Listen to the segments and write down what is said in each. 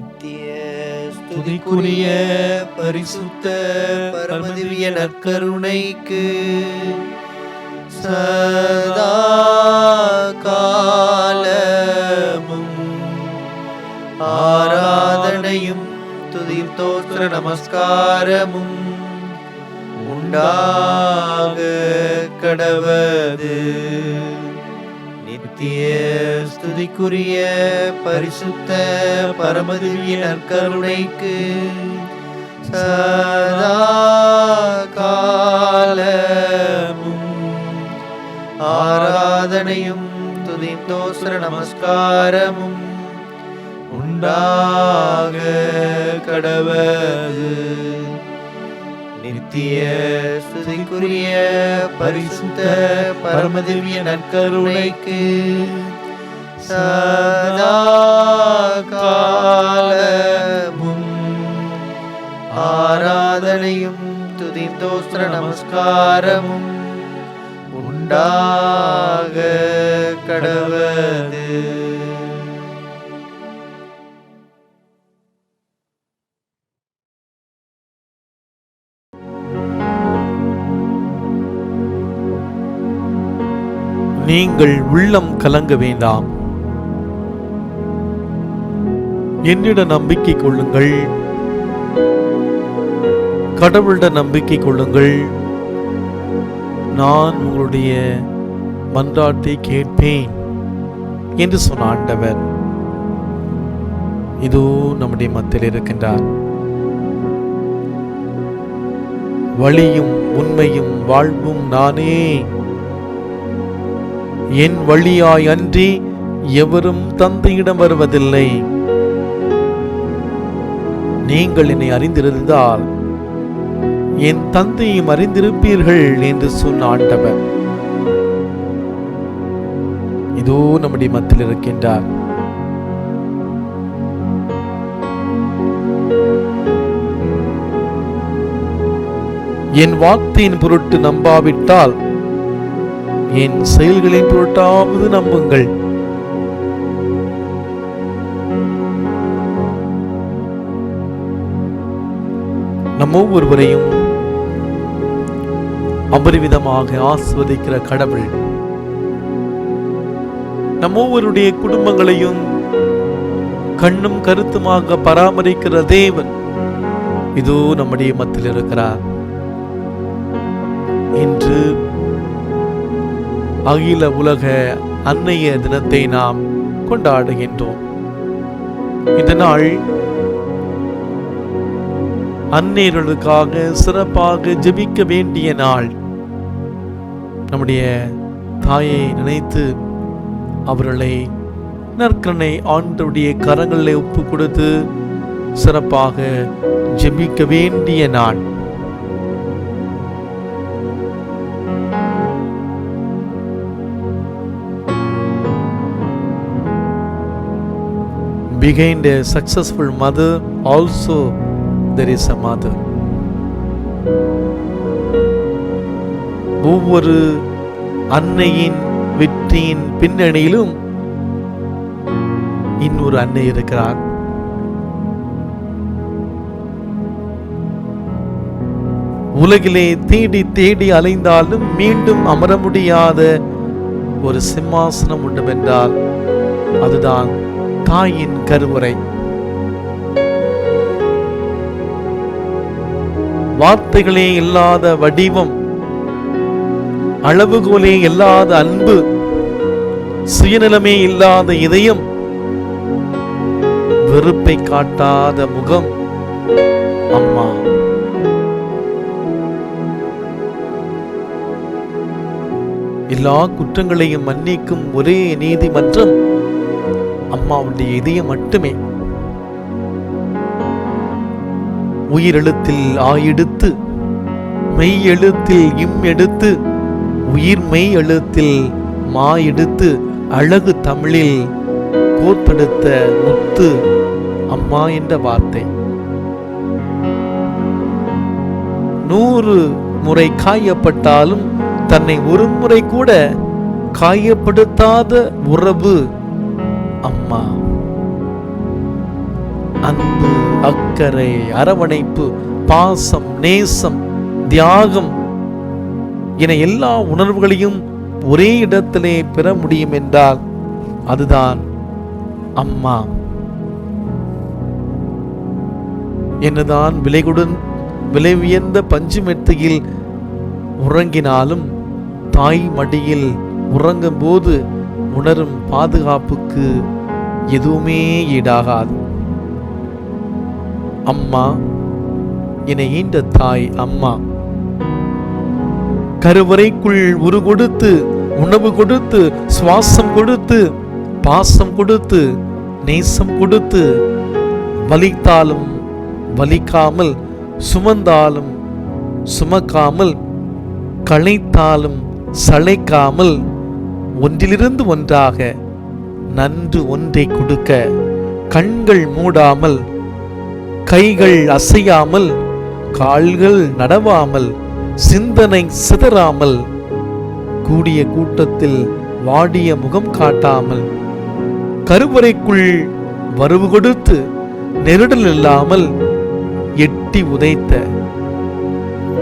நித்திய ஸ்துதிக்குரிய பரிசுத்த பரமதிவிய நற்கருணைக்கு சதா காலமும் ஆராதனையும் துதியும் தோத்திர நமஸ்காரமும் உண்டாக கடவது. நித்திய ஸ்துதிக்குரிய பரிசுத்த பரமதிவிய நற்கருணைக்கு சதா காலமும் ஆராதனையும் துதியும் தோத்திர நமஸ்காரமும் உண்டாக கடவது. நித்திய ஸ்துதிக்குரிய பரிசுத்த பரமதிவிய நற்கருணைக்கு சதா காலமும் ஆராதனையும் துதியும் தோத்திர நமஸ்காரமும் உண்டாக கடவது. நீங்கள் உள்ளம் கலங்க வேண்டாம், என்னிடம் நம்பிக்கை கொள்ளுங்கள், கடவுளிடம் நம்பிக்கை கொள்ளுங்கள். நான் உங்களுடைய மன்றாட்டை கேட்பேன் என்று சொன்ன ஆண்டவர் இதோ நம்முடைய மத்தியில் இருக்கின்றார். வழியும் உண்மையும் வாழ்வும் நானே, என் வழியாய் அன்றி எவரும் தந்தையிடம் வருவதில்லை. நீங்கள் என்னை அறிந்திருந்தால் என் தந்தையும் அறிந்திருப்பீர்கள் என்று சொன்ன ஆண்டவர் இதோ நம்முடைய மத்தியில் இருக்கின்றார். என் வார்த்தையின் பொருட்டு நம்பாவிட்டால் என் செயல்களின் பொருட்டாவது நம்புங்கள். நம் ஒவ்வொருவரையும் அபரிவிதமாக ஆஸ்வதிக்கிற கடவுள், நம் ஒவ்வொருடைய குடும்பங்களையும் கண்ணும் கருத்துமாக பராமரிக்கிற தேவன் இதோ நம்முடைய மத்தியில் இருக்கிறார். இன்று அகில உலக அன்னைய தினத்தை நாம் கொண்டாடுகின்றோம். இந்த நாள் அன்னையர்களுக்காக சிறப்பாக ஜெபிக்க வேண்டிய நாள். நம்முடைய தாயை நினைத்து அவர்களை நற்கருணை ஆண்டவருடைய கரங்களில் ஒப்பு கொடுத்து சிறப்பாக ஜெபிக்க வேண்டிய நாள். Behind a successful mother also there is a mother. ஒவ்வொரு அன்னையின் வெற்றியின் பின்னணியிலும் இன்னொரு அன்னை இருக்கிறார். உலகிலே தேடி தேடி அலைந்தாலும் மீண்டும் அமர முடியாத ஒரு சிம்மாசனம் உண்டுவென்றால் அதுதான் தாயின் கருவறை. வார்த்தைகளே இல்லாத வடிவம், அளவுகோலே இல்லாத அன்பு, சுயநலமே இல்லாத இதயம், வெறுப்பை காட்டாத முகம் அம்மா. எல்லா குற்றங்களையும் மன்னிக்கும் ஒரே நீதிமன்றம் அம்மாவுடைய இதயம் மட்டுமே. உயிரெழுத்தில் ஆயெடுத்து, மெய் எழுத்தில் இம் எடுத்து, உயிர் மெய் எழுத்தில் மா எடுத்து, அழகு தமிழில் கோர்த்தெடுத்த முத்து அம்மா என்ற வார்த்தை. 100 முறை காயப்பட்டாலும் தன்னை ஒரு முறை கூட காயப்படுத்தாத உறவு அம்மா. அன்பு, அக்கறை, அரவணைப்பு, பாசம், நேசம், தியாகம் என எல்லா உணர்வுகளையும் ஒரே இடத்திலே பெற முடியும் என்றால் அதுதான் அம்மா. என்னதான் விலை உயர்ந்த பஞ்சு மெத்தையில் உறங்கினாலும் தாய் மடியில் உறங்கும் போது உணரும் பாதுகாப்புக்கு எதுவுமே ஈடாகாது. அம்மா என ஈன்ற தாய் அம்மா. கருவறைக்குள் உரு கொடுத்து, உணவு கொடுத்து, சுவாசம் கொடுத்து, பாசம் கொடுத்து, நேசம் கொடுத்து, வலித்தாலும் வலிக்காமல், சுமந்தாலும் சுமக்காமல், களைத்தாலும் சளைக்காமல், ஒன்றிலிருந்து ஒன்றாக நன்று ஒன்றை கொடுக்க கண்கள் மூடாமல், கைகள் அசையாமல், கால்கள் நடவாமல், சிந்தனை சிதறாமல், கூடிய கூட்டத்தில் வாடிய முகம் காட்டாமல், கருவறைக்குள் வரவு கொடுத்து நெருடல் இல்லாமல் எட்டி உதைத்த,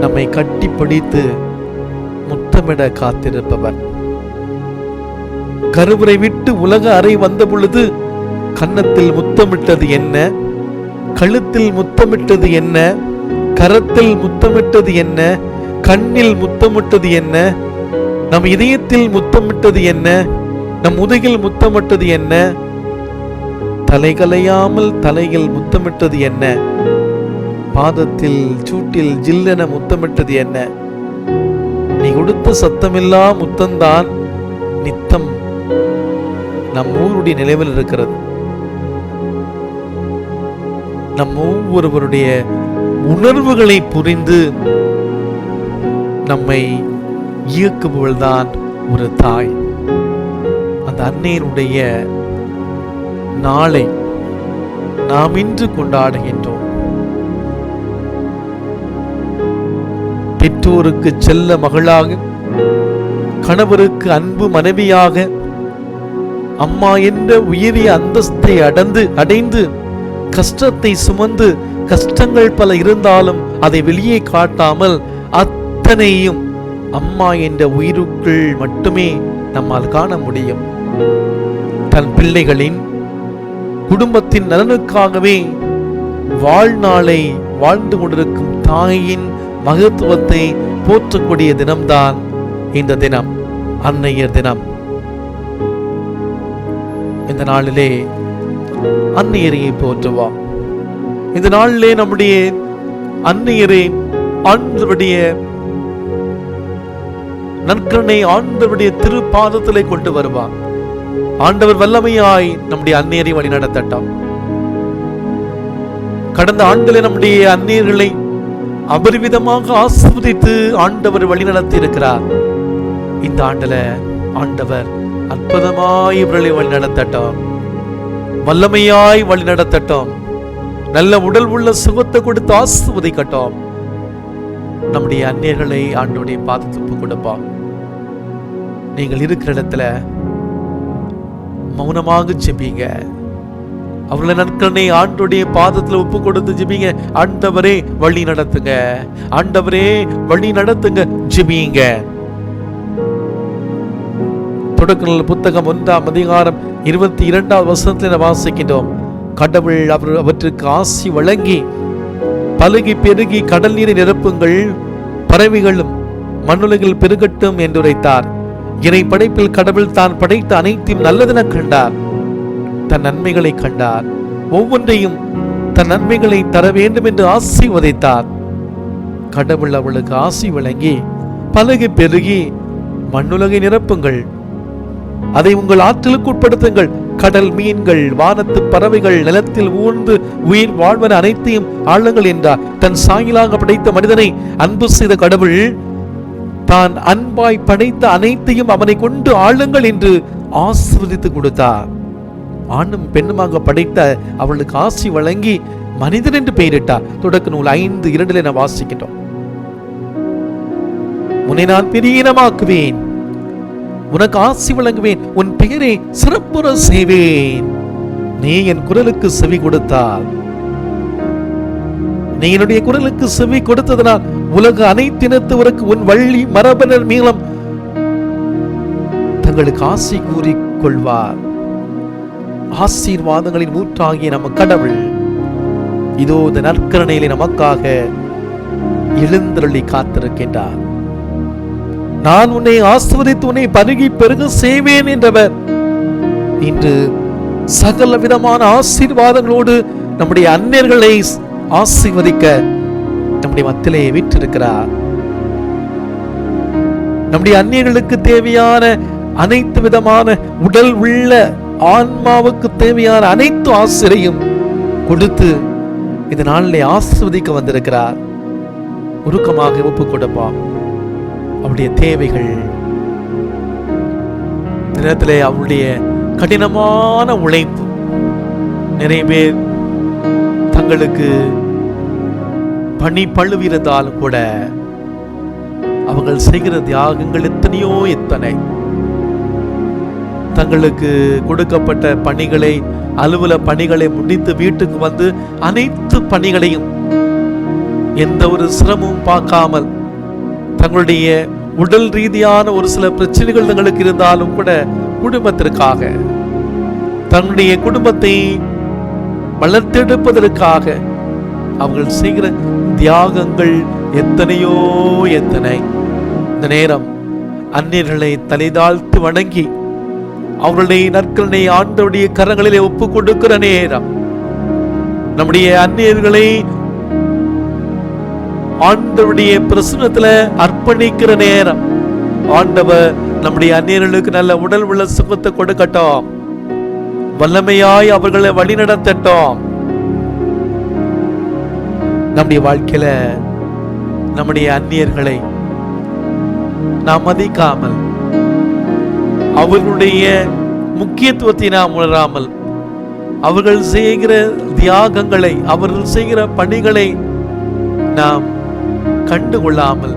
நம்மை கட்டி பிடித்து முத்தமிட காத்திருப்பவர். கருவறை விட்டு உலக அறை வந்த பொழுது கன்னத்தில் முத்தமிட்டது என்ன, கழுத்தில் முத்தமிட்டது என்ன, கரத்தில் முத்தமிட்டது என்ன, கண்ணில் முத்தமிட்டது என்ன, நம் இதயத்தில் முத்தமிட்டது என்ன, நம் முதுகில் முத்தமிட்டது என்ன, தலைகளையாமல் தலையில் முத்தமிட்டது என்ன, பாதத்தில் சூட்டில் ஜில்லென முத்தமிட்டது என்ன. நீ கொடுத்த சத்தமில்லா முத்தம்தான் நித்தம் நம் ஊருடைய நிலைவில் இருக்கிறது. நம் ஒவ்வொருவருடைய உணர்வுகளை புரிந்து நம்மை இயக்குபவள்தான் ஒரு தாய். அந்த அன்னையினுடைய நாளை நாம் இன்று கொண்டாடுகின்றோம். பெற்றோருக்கு செல்ல மகளாக, கணவருக்கு அன்பு மனைவியாக, அம்மா என்ற உயரிய அந்தஸ்தை அடைந்து கஷ்டத்தை சுமந்து, கஷ்டங்கள் பல இருந்தாலும் அதை வெளியே காட்டாமல் அத்தனையும் அம்மா என்ற உயிருக்குள் மட்டுமே நம்மால் காண முடியும். தன் பிள்ளைகளின் குடும்பத்தின் நலனுக்காகவே வாழ்நாளை வாழ்ந்து கொண்டிருக்கும் தாயின் மகத்துவத்தை போற்றக்கூடிய தினம்தான் இந்த தினம், அன்னையர் தினம். இந்த நாளிலே அன்னையரை போற்றுவோம். இந்த நாளிலே நம்முடைய அன்னையரை ஆண்டவருடைய நற்கருணை ஆண்டவருடைய திருப்பாதத்திலே கொண்டு வருவார். ஆண்டவர் வல்லமையாய் நம்முடைய அன்னையரை வழி நடத்தட்டும். கடந்த ஆண்டிலே நம்முடைய அன்னையர்களை அபரிவிதமாக ஆசீர்வதித்து ஆண்டவர் வழி நடத்தி இருக்கிறார். இந்த ஆண்டுல ஆண்டவர் அற்புதமாய் இவர்களை வழி நடத்தட்டும், வல்லமையாய் வழி நடத்தட்டும், நல்ல உடல் உள்ள சுகத்தை கொடுத்து ஆசீர்வதிக்கட்டும். நம்முடைய அன்னையர்களை ஆண்டவருடைய பாதத்துக்கு கொடுப்போம். நீங்கள் இருக்கிற இடத்துல மௌனமாக ஜெபிங்க. அவர்களை நற்கருணை ஆண்டவருடைய பாதத்துல ஒப்பு கொடுத்து ஜெபிங்க. ஆண்டவரே வழி நடத்துங்க, ஆண்டவரே வழி நடத்துங்க, ஜெபிங்க. தொடக்க நூல் புத்தகம் 1ஆம் அதிகாரம் 22வது வசனத்தில் வாசிக்கின்றோம். கடவுள் அவற்றுக்கு ஆசி வழங்கி பலுகி பெருகி கடல் நீரை நிரப்புங்கள், பறவைகளும் மண்ணுலகில் பெருகட்டும் என்று உரைத்தார். இறை படைப்பில் கடவுள் தான் படைத்த அனைத்தையும் நல்லதென கண்டார். தன் நன்மைகளை கண்டார். ஒவ்வொன்றையும் தன் நன்மைகளை தர வேண்டும் என்று ஆசி உதைத்தார். கடவுள் அவளுக்கு ஆசி வழங்கி பலுகி பெருகி மண்ணுலகை நிரப்புங்கள், அதை உங்கள் ஆற்றலுக்கு உட்படுத்துங்கள். கடல் மீன்கள், வானத்து பறவைகள், நிலத்தில் ஊர்ந்து உயிர் வாழ்வன அனைத்தையும் ஆளுங்கள் என்றார். தன் சாயலாக படைத்த மனிதனை அன்பு செய்த கடவுள் தான் அன்பாய் படைத்த அனைத்தையும் அவனை கொண்டு ஆளுங்கள் என்று ஆசீர்வதித்து கொடுத்தார். ஆணும் பெண்ணுமாக படைத்த அவளுக்கு ஆசி வழங்கி மனிதன் என்று பெயரிட்டார். தொடக்க நூல் 5:2 நான் வாசிக்கின்றோம். உன்னை நான் பெரிய இனமாக்குவேன், உனக்கு ஆசி வழங்குவேன், உன் பெயரை சிறப்புற செய்வேன், நீ என் குரலுக்கு செவி கொடுத்தால் நீ என்னுடைய குரலுக்கு செவி கொடுத்ததனால் உலக அனைத்தினத்தவருக்கு உன் வள்ளி மரபினர் மீளம் தங்களுக்கு ஆசி கூறிக்கொள்வார். ஆசீர்வாதங்களின் ஊற்றாகிய நம்ம கடவுள் இதோ இந்த நற்கரணையிலே நமக்காக எழுந்தருளி காத்திருக்கின்றார். நான் உன்னை ஆசீர்வதித்து உன்னை பருகி பெருக செய்வேன் என்றவர் இன்று சகல விதமான ஆசீர்வாதங்களோடு நம்முடைய அந்நியர்களை ஆசீர்வதிக்க நம்முடைய மத்தியிலே வீற்றிருக்கிறார். நம்முடைய அந்நியர்களுக்கு தேவையான அனைத்து விதமான உடல் உள்ள ஆன்மாவுக்கு தேவையான அனைத்து ஆசிரியும் கொடுத்து இந்த நாளிலே ஆசீர்வதிக்க வந்திருக்கிறார். உருக்கமாக ஒப்புக் கொடுப்பான். அவருடைய தேவைகள் தினத்திலே அவருடைய கடினமான உழைப்பு. நிறைய பேர் தங்களுக்கு பணி பழுவி இருந்தாலும் கூட அவர்கள் செய்கிற தியாகங்கள் எத்தனை தங்களுக்கு கொடுக்கப்பட்ட பணிகளை அலுவல பணிகளை முடித்து வீட்டுக்கு வந்து அனைத்து பணிகளையும் எந்த ஒரு சிரமமும் பார்க்காமல் தங்களுடைய உடல் ரீதியான ஒரு சில பிரச்சனைகள் தங்களுக்கு இருந்தாலும் கூட குடும்பத்திற்காக தன்னுடைய குடும்பத்தை வளர்த்தெடுப்பதற்காக அவர்கள் செய்கிற தியாகங்கள் எத்தனையோ. இந்த நேரம் அந்நியர்களை தலைதாழ்த்து வணங்கி அவர்களுடைய நற்கருணை ஆண்டவருடைய கரங்களிலே ஒப்பு கொடுக்கிற நேரம், நம்முடைய அந்நியர்களை ஆண்டவருடைய பிரசன்னத்துல அர்ப்பணிக்கிற நேரம், ஆண்டவர் நம்முடைய அந்நியர்களுக்கு நல்ல உடல் உள்ள சுகத்தை கொடுக்கட்டும், வல்லமையாய் அவர்களை வழிநடத்தட்டும். நம்முடைய வாழ்க்கையில நம்முடைய அந்நியர்களை நாம் மதிக்காமல் அவர்களுடைய முக்கியத்துவத்தை நாம் உணராமல் அவர்கள் செய்கிற தியாகங்களை அவர்கள் செய்கிற பணிகளை நாம் கண்டுகொள்ளாமல்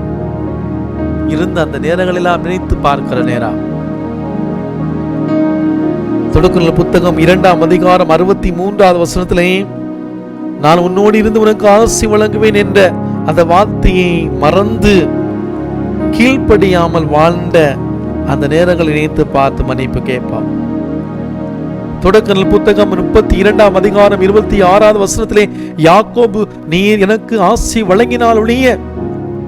இருந்த அந்த நேரங்களெல்லாம் நினைத்து பார்க்கிற நேரம். தொடக்க புத்தகம் 2ஆம் அதிகாரம் 63வது வசனத்திலே நான் உன்னோடு இருந்து உனக்கு ஆசி வழங்குவேன் என்ற அந்த வார்த்தையை மறந்து கீழ்ப்படியாமல் வாழ்ந்த அந்த நேரங்களை நினைத்து பார்த்து மன்னிப்பு கேட்பான். தொடக்க புத்தகம் 32ஆம் அதிகாரம் 26வது வசனத்திலே யாக்கோபு நீர் எனக்கு ஆசி வழங்கினால் ஒழிய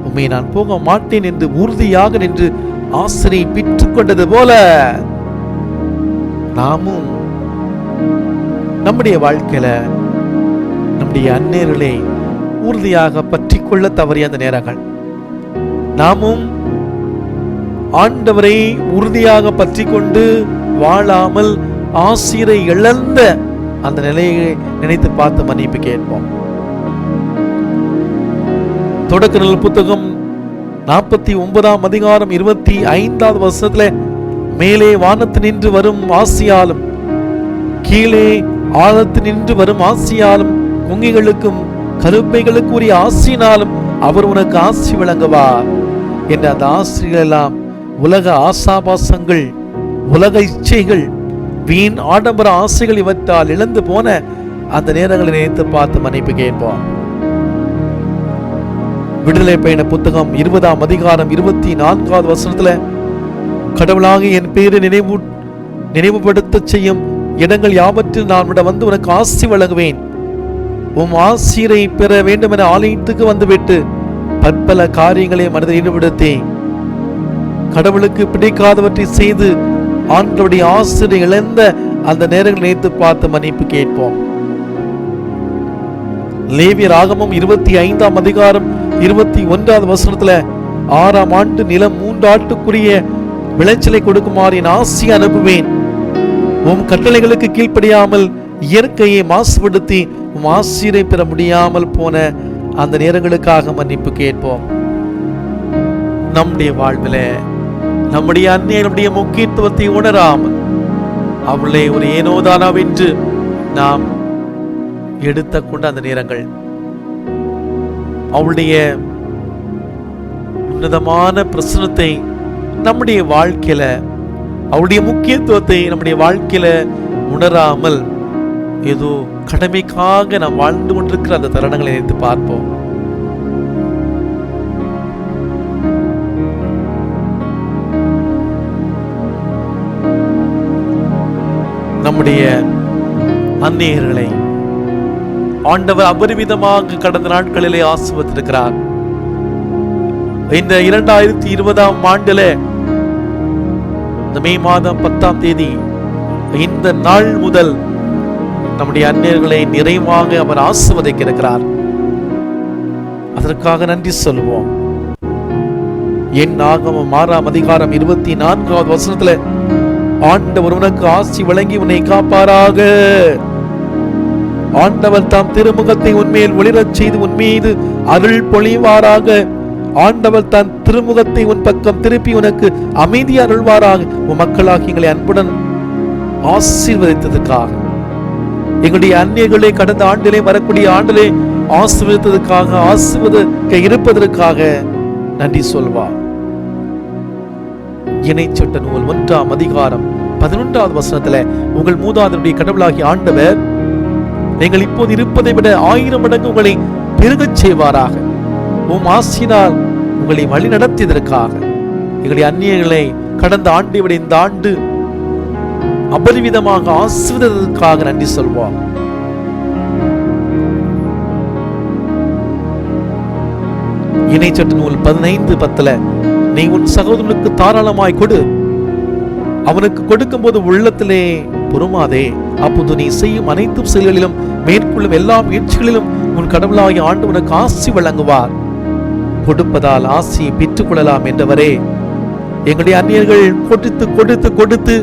உம்மை நான் போக மாட்டேன் என்று உறுதியாக நின்று ஆசிரியை பெற்றுக் கொண்டது போல நாமும் நம்முடைய வாழ்க்கையில நம்முடைய அந்நியர்களை உறுதியாக பற்றி கொள்ள தவறிய அந்த நேரங்கள், நாமும் ஆண்டவரை உறுதியாக பற்றி கொண்டு வாழாமல் ஆசிரை இழந்த அந்த நிலையை நினைத்து பார்த்து மன்னிப்பு கேட்போம். தொடக்க நூல் புத்தகம் 49ஆம் அதிகாரம் 25வது வசனத்துல மேலே வானத்து நின்று வரும் ஆசியாலும் கீழே ஆழத்து நின்று வரும் ஆசியாலும் குங்கிகளுக்கும் கருப்பைகளுக்கு உரிய ஆசியினாலும் அவர் உனக்கு ஆசி வழங்குவார் என்ற அந்த ஆசிரியர்கள் எல்லாம் உலக ஆசாபாசங்கள், உலக இச்சைகள், வீண் ஆடம்பர ஆசைகள் இவற்றால் இழந்து போன அந்த நேரங்களை நினைத்து பார்த்து மன்னிப்பு கேட்போம். விடுதலை பயண புத்தகம் 20ஆம் அதிகாரம் 24வது வசனத்துல கடவுளாக என் பேரை நினைவுபடுத்த செய்யும் இடங்கள் யாவற்றில் நான் விட வந்து உனக்கு ஆசி வழங்குவேன். உம் ஆசிரை பெற வேண்டும் என ஆலயத்துக்கு வந்துவிட்டு பற்பல காரியங்களை மனதில் ஈடுபடுத்தி கடவுளுக்கு பிடிக்காதவற்றை செய்து ஆண்டவருடைய ஆசிரை இழந்த அந்த நேரங்களை நினைத்து பார்த்து மன்னிப்பு கேட்போம். லேவியர் ஆகமம் 25ஆம் அதிகாரம் 21வது வசனத்துல 6ஆம் ஆண்டு நிலம் 3 ஆட்டுக்குரிய விளைச்சலை கொடுக்குமாறு என் ஆசி அனுப்புவேன். உம் கட்டளைகளுக்கு கீழ்ப்படியாமல் இயற்கையை மாசுபடுத்தி உம் ஆசிரை பெற முடியாமல் போன அந்த நேரங்களுக்காக மன்னிப்பு கேட்போம். நம்முடைய வாழ்வில் நம்முடைய அந்நியருடைய முக்கியத்துவத்தை உணராமல் அவளை ஒரு ஏனோதானாவென்று நாம் எடுத்துக்கொண்ட அந்த நேரங்கள், அவளுடைய உன்னதமான பிரசனத்தை நம்முடைய வாழ்க்கையில, அவளுடைய முக்கியத்துவத்தை நம்முடைய வாழ்க்கையில உணராமல் ஏதோ கடமைக்காக நாம் வாழ்ந்து கொண்டிருக்கிற அந்த தருணங்களை நினைத்து பார்ப்போம். நம்முடைய அந்நியர்களை ஆண்டவர் அபரிமிதமாக கடந்த நாட்களிலே ஆசீர்வதித்திருக்கிறார். இந்த 2020ஆம் ஆண்டிலே மே மாதம் 10ஆம் தேதி இந்த நாள் முதல் நம்முடைய அந்நியர்களை நிறைவாக அவர் ஆசீர்வதிக்கிறார். அதற்காக நன்றி சொல்லுவோம். என் ஆகமம் 6ஆம் அதிகாரம் 24வது வசனத்துல ஆண்டவர் உனக்கு ஆசி வழங்கி உன்னை காப்பாராக. ஆண்டவர் தாம் திருமுகத்தை உன்மேல் ஒளிரச் செய்து உன் மீது அருள் பொழிவாராக. ஆண்டவர் தன் திருமுகத்தை உன் பக்கம் திருப்பி உனக்கு அமைதி அருள்வாராக. உன் மக்களாகி எங்களை அன்புடன் ஆசீர்வதித்ததுக்காக, எங்களுடைய அந்நியர்களை கடந்த ஆண்டிலே வரக்கூடிய ஆண்டிலே ஆசீர்வதித்ததுக்காக, ஆசீர்வதிக்க இருப்பதற்காக நன்றி சொல்வார். இணைச்சட்ட நூல் 1ஆம் அதிகாரம் 11வது வசனத்துல உங்கள் மூதாதையருடைய கடவுளாகிய ஆண்டவர் நீங்கள் இப்போது இருப்பதை விட 1000 மடங்கு உங்களை பெருகச் செய்வாராக. உம் ஆசினால் உங்களை வழி நடத்தியதற்காக, எங்களுடைய அந்நியர்களை கடந்த ஆண்டை விட இந்த ஆண்டு அபரிவிதமாக ஆசீர்வதித்ததற்காக நன்றி சொல்வோம். இணைச்சட்ட நூல் 15:10 நீ உன் சகோதரனுக்கு தாராளமாய் கொடு, அவனுக்கு கொடுக்கும் போது உள்ளத்திலே பொறுமாதே, அப்போது நீ செய்யும் அனைத்து செயல்களிலும் மேற்கொள்ளும் எல்லா முயற்சிகளிலும் உன் கடவுளாகிய ஆண்டு உனக்கு ஆசி வழங்குவார். கொடுப்பதால் ஆசியை பெற்றுக் கொள்ளலாம் என்றவரே, எங்களுடைய அந்நியர்கள் கொடுத்து கொடுத்து கொடுத்து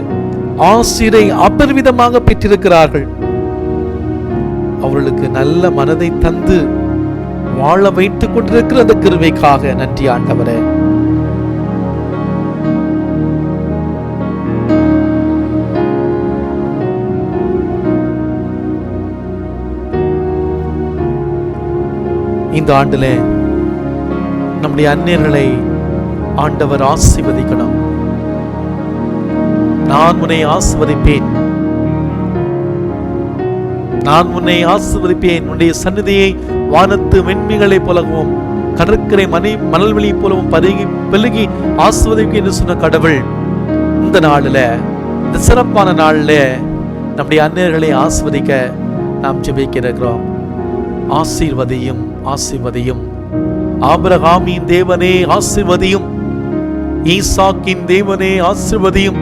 ஆசிரை அபரிவிதமாக பெற்றிருக்கிறார்கள். அவர்களுக்கு நல்ல மனதை தந்து வாழ வைத்துக் கொண்டிருக்கிற அந்த கிருபைக்காக நன்றி ஆண்டவரே. இந்த ஆண்டிலே நம்முடைய அந்நியர்களை ஆண்டவர் ஆசீர்வதிக்கணும். நான் உன்னை ஆசீர்வதிப்பேன், நான் உன்னை ஆசீர்வதிப்பேன், உன்னுடைய சந்நிதியை வானத்து மென்மைகளை போலவும் கடற்கரை மணல்வெளி போலவும் பெருகி ஆசீர்வதிப்பேன் என்று சொன்ன கடவுள் இந்த நாளில், இந்த சிறப்பான நாளில் நம்முடைய அந்நியர்களை ஆசீர்வதிக்க நாம் ஜெபிக்க இருக்கிறோம். ஆசீர்வதியும் ஆசீர்வதியும். ஆபிரகாமின் தேவனே ஆசீர்வதியும், ஈசாக்கின் தேவனே ஆசீர்வதியும்,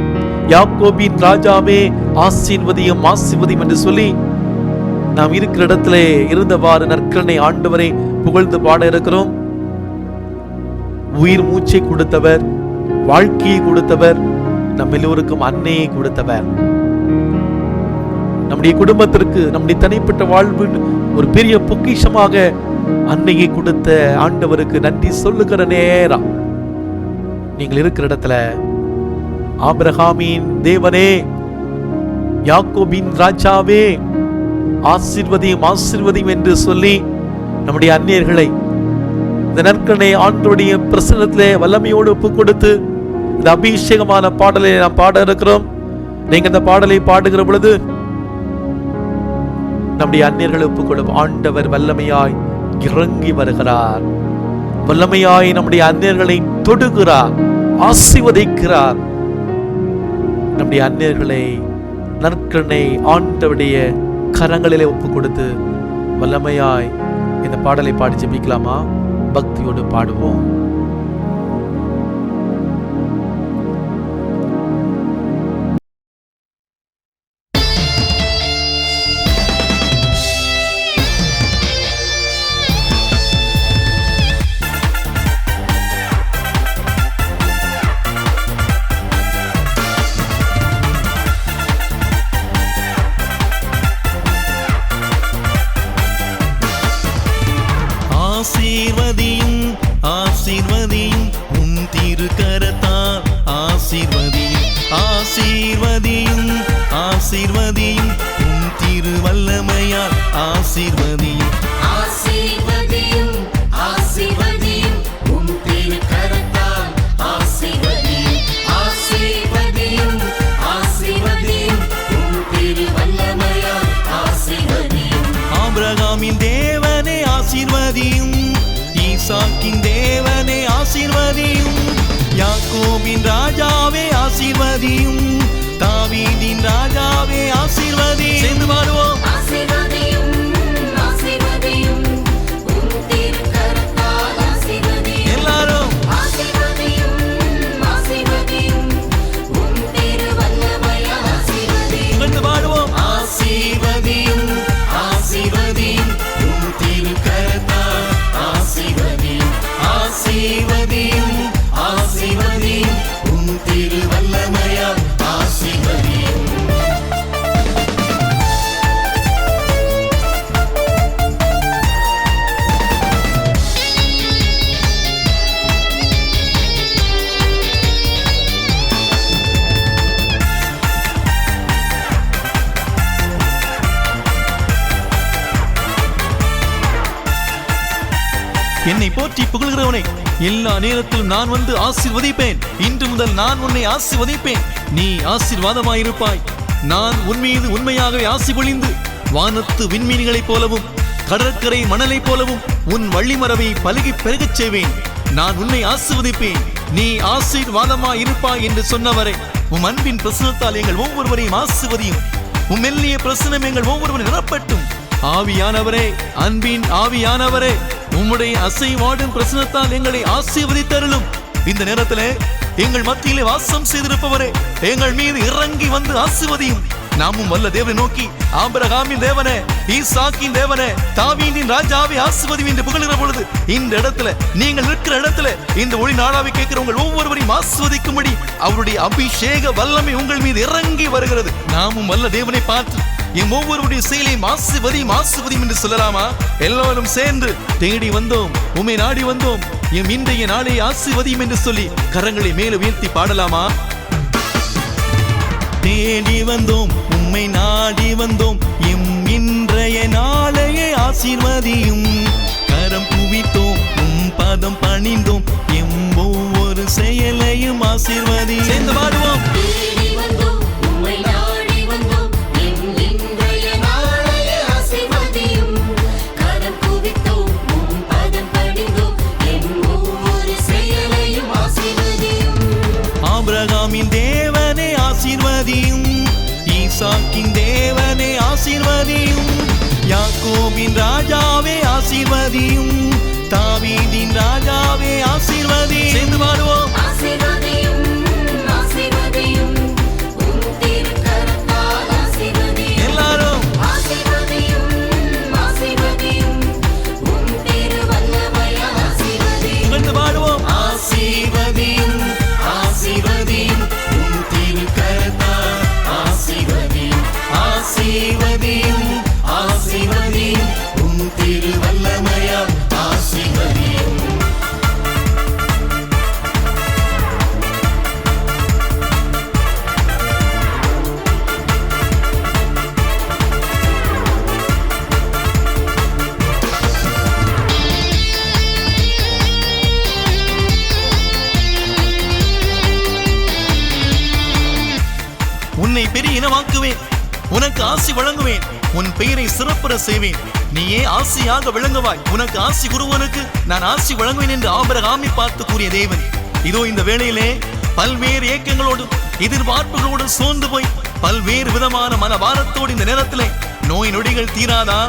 யாக்கோபின் ராஜாவே ஆசீர்வதியும் ஆசீர்வதியும் என்று சொல்லி நாம் இருக்கிற இடத்திலே இருந்தவாறு நற்கருணை ஆண்டவரை புகழ்ந்து பாட இருக்கிறோம். உயிர் மூச்சை கொடுத்தவர், வாழ்க்கையை கொடுத்தவர், நம் எல்லோருக்கும் அன்னையை கொடுத்தவர். நம்முடைய குடும்பத்திற்கு, நம்முடைய தனிப்பட்ட வாழ்வு ஒரு பெரிய பொக்கிஷமாக அன்னையை கொடுத்த ஆண்டவருக்கு நன்றி சொல்லுகிற நேரம். நீங்கள் இருக்கிற இடத்துல ஆபிரகாமின் தேவனே, யாக்கோபின் ராஜாவே ஆசீர்வதியும் ஆசீர்வதியும் என்று சொல்லி நம்முடைய அந்நியர்களை இந்த நற்கருணை ஆண்டவருடைய பிரசன்னத்திலே வல்லமையோடு ஒப்பு கொடுத்து இந்த அபிஷேகமான பாடலை நாம் பாட இருக்கிறோம். நீங்க இந்த பாடலை பாடுகிற பொழுது நம்முடைய அந்நியர்களை ஒப்புக் கொடுக்கும். ஆண்டவர் வல்லமையாய் இறங்கி வருகிறார், வல்லமையாய் நம்முடைய அந்நியர்களை தொடுகிறார், ஆசீர்வதிக்கிறார். நம்முடைய அந்நியர்களை நற்கருணை ஆண்டவருடைய கரங்களிலே ஒப்பு கொடுத்து வல்லமையாய் இந்த பாடலை பாடி ஜெபிக்கலாமா? பக்தியோடு பாடுவோம். ஆசீர்வதியும் ஆசீர்வதியும் உம் திருக்கரத்தால் ஆசீர்வதியும் ஆசீர்வதியும் ஆசீர்வதியும் உம் திருவல்லமையால் ஆசீர்வதியும் ஆசீர்வதியும் ஆசீர்வதியும் உம் திருக்கரத்தால் ஆசீர்வதியும் ஆசீர்வதியும் ஆசீர்வதியும் உம் திருவல்லமையால் ஆசீர்வதியும் ஆபிரகாமின் தேவனே ஆசீர்வதியும், ஈசாக்கின் தேவனே ஆசீர்வதியும், யாக்கோபின் ராஜாவே ஆசீர்வதியும், தாவீதின் ராஜாவே ஆசீர்வதியும். சேர்ந்து பாடுவோம். ஆசீர்வதியும் ஆசீர்வதியும் உம் திருக்கரத்தால் ஆசீர்வதியும். எல்லாரும் ஆசீர்வதியும் ஆசீர்வதியும் உம் திருவல்லமையால் ஆசீர்வதியும். சேர்ந்து பாடுவோம். ஆசீர்வதியும் ஆசீர்வதியும் உம் திருக்கரத்தால் ஆசீர்வதியும். ஆசீர்வதியும் ஆசீர்வதியும் உம் திருவல்லமையால் ஆசீர்வதியும். என்னை போற்றி புகழ்கிறவனை எல்லா நேரத்திலும் நான் வந்து ஆசீர்வதிப்பேன். இன்று முதல் நான் உன்னை ஆசீர்வதிப்பேன். நீ ஆசீர்வாதமாயிருப்பாய். நான் உன் மீது உண்மையாகவே ஆசி பொழிந்து வானத்து விண்மீன்களைப் போலவும் கடற்கரை மணலைப் போலவும் உன் வள்ளிமரவை பலுகி பெருகச் செய்வேன். நான் உன்னை ஆசீர்வதிப்பேன். நீ ஆசீர்வாதமாயிருப்பாய் என்று சொன்னவரை உம் அன்பின் பிரசனத்தால் எங்கள் ஒவ்வொருவரையும் ஆசீர்வதியும். உம் மெல்லிய பிரசனம் எங்கள் ஒவ்வொருவரையும் நிரப்பட்டும். ஆவியானவரே, அன்பின் ஆவியானவரே, உம்முடைய அசைவாடும் பிரசனத்தால் எங்களை ஆசீர்வதித்தருளும். இந்த நேரத்திலே எங்கள் மத்தியிலே வாசம் செய்திருப்பவரே, எங்கள் மீது இறங்கி வந்து ஆசீர்வதியும். நாமும் வல்ல தேவனை நோக்கி, ஆபிரகாமின் தேவனே, ஈசாக்கின் தேவனே, தாவீதின் ராஜாவை ஆசீர்வதியும் என்று புகழுகிற பொழுது இந்த இடத்துல நீங்கள் நிற்கிற இடத்துல இந்த ஒளி நாடாவை கேட்கிற உங்கள் ஒவ்வொருவரையும் ஆசீர்வதிக்கும்படி அவருடைய அபிஷேக வல்லமை உங்கள் மீது இறங்கி வருகிறது. நாமும் வல்ல தேவனை பார்த்து எம் ஒவ்வொருடைய செயலையும் ஆசீர்வதியும் என்று சொல்லலாமா? எல்லோரும் சேர்ந்து தேடி வந்தோம், உம்மை நாடி வந்தோம், எம் இன்றைய நாளை ஆசீர்வதியும் என்று சொல்லி கரங்களை மேலே உயர்த்தி பாடலாமா? தேடி வந்தோம், உம்மை நாடி வந்தோம், எம் இன்றைய நாளையே ஆசீர்வதியும். கரம் குவித்தோம், உம் பதம் பணிந்தோம், எம் ஒவ்வொரு செயலையும் ஆசீர்வதியும். சேர்ந்து பாடுவோம். தேடி வந்தோம், உம்மை நாடி வந்தோம், எம் இன்றைய நாளையே ஆசீர்வதியும். கரம் குவித்தோம், உம் பதம் பணிந்தோம், எம் ஒவ்வொரு செயலையும் ஆசீர்வதியும். ஆபிரகாமின் தேவனே ஆசீர்வதியும், ஈசாக்கின் தேவனே ஆசீர்வதியும், யாக்கோபின் ராஜாவே ஆசீர்வதியும், தாவீதின் ராஜாவே ஆசீர்வதியும். சேர்ந்து பாடுவோம். ஆசீர்வதியும் ஆசீர்வதியும் உம் திருக்கரத்தால் ஆசீர்வதியும். எல்லாரும் ஆசீர்வதியும் ஆசீர்வதியும் உம் திருவல்லமையால் ஆசீர்வதியும். சேர்ந்து பாடுவோம். ஆசீர்வதியும் ஆசீர்வதியும் உம் திருக்கரத்தால் ஆசீர்வதியும். ஆசீர்வதியும் ஆசீர்வதியும் உம் திருவல்லமையால் ஆசீர்வதியும். உன்னை பெரிய இனமாக்குவேன், உனக்கு ஆசி வழங்குவேன், உன் பெயரை சிறப்புற செய்வேன், நீயே ஆசியாக விளங்குவாய், உனக்கு ஆசி குருவனுக்கு நான் ஆசி வழங்குவேன் என்று ஆபிரகாமை பார்த்து கூறிய தேவன் இதோ இந்த வேளையிலே பல்வேறு ஏக்கங்களோடும் எதிர்பார்ப்புகளோடும் சோர்ந்து போய் பல்வேறு விதமான மனபாரத்தோடு இந்த நேரத்திலே நோய் நொடிகள் தீராதா,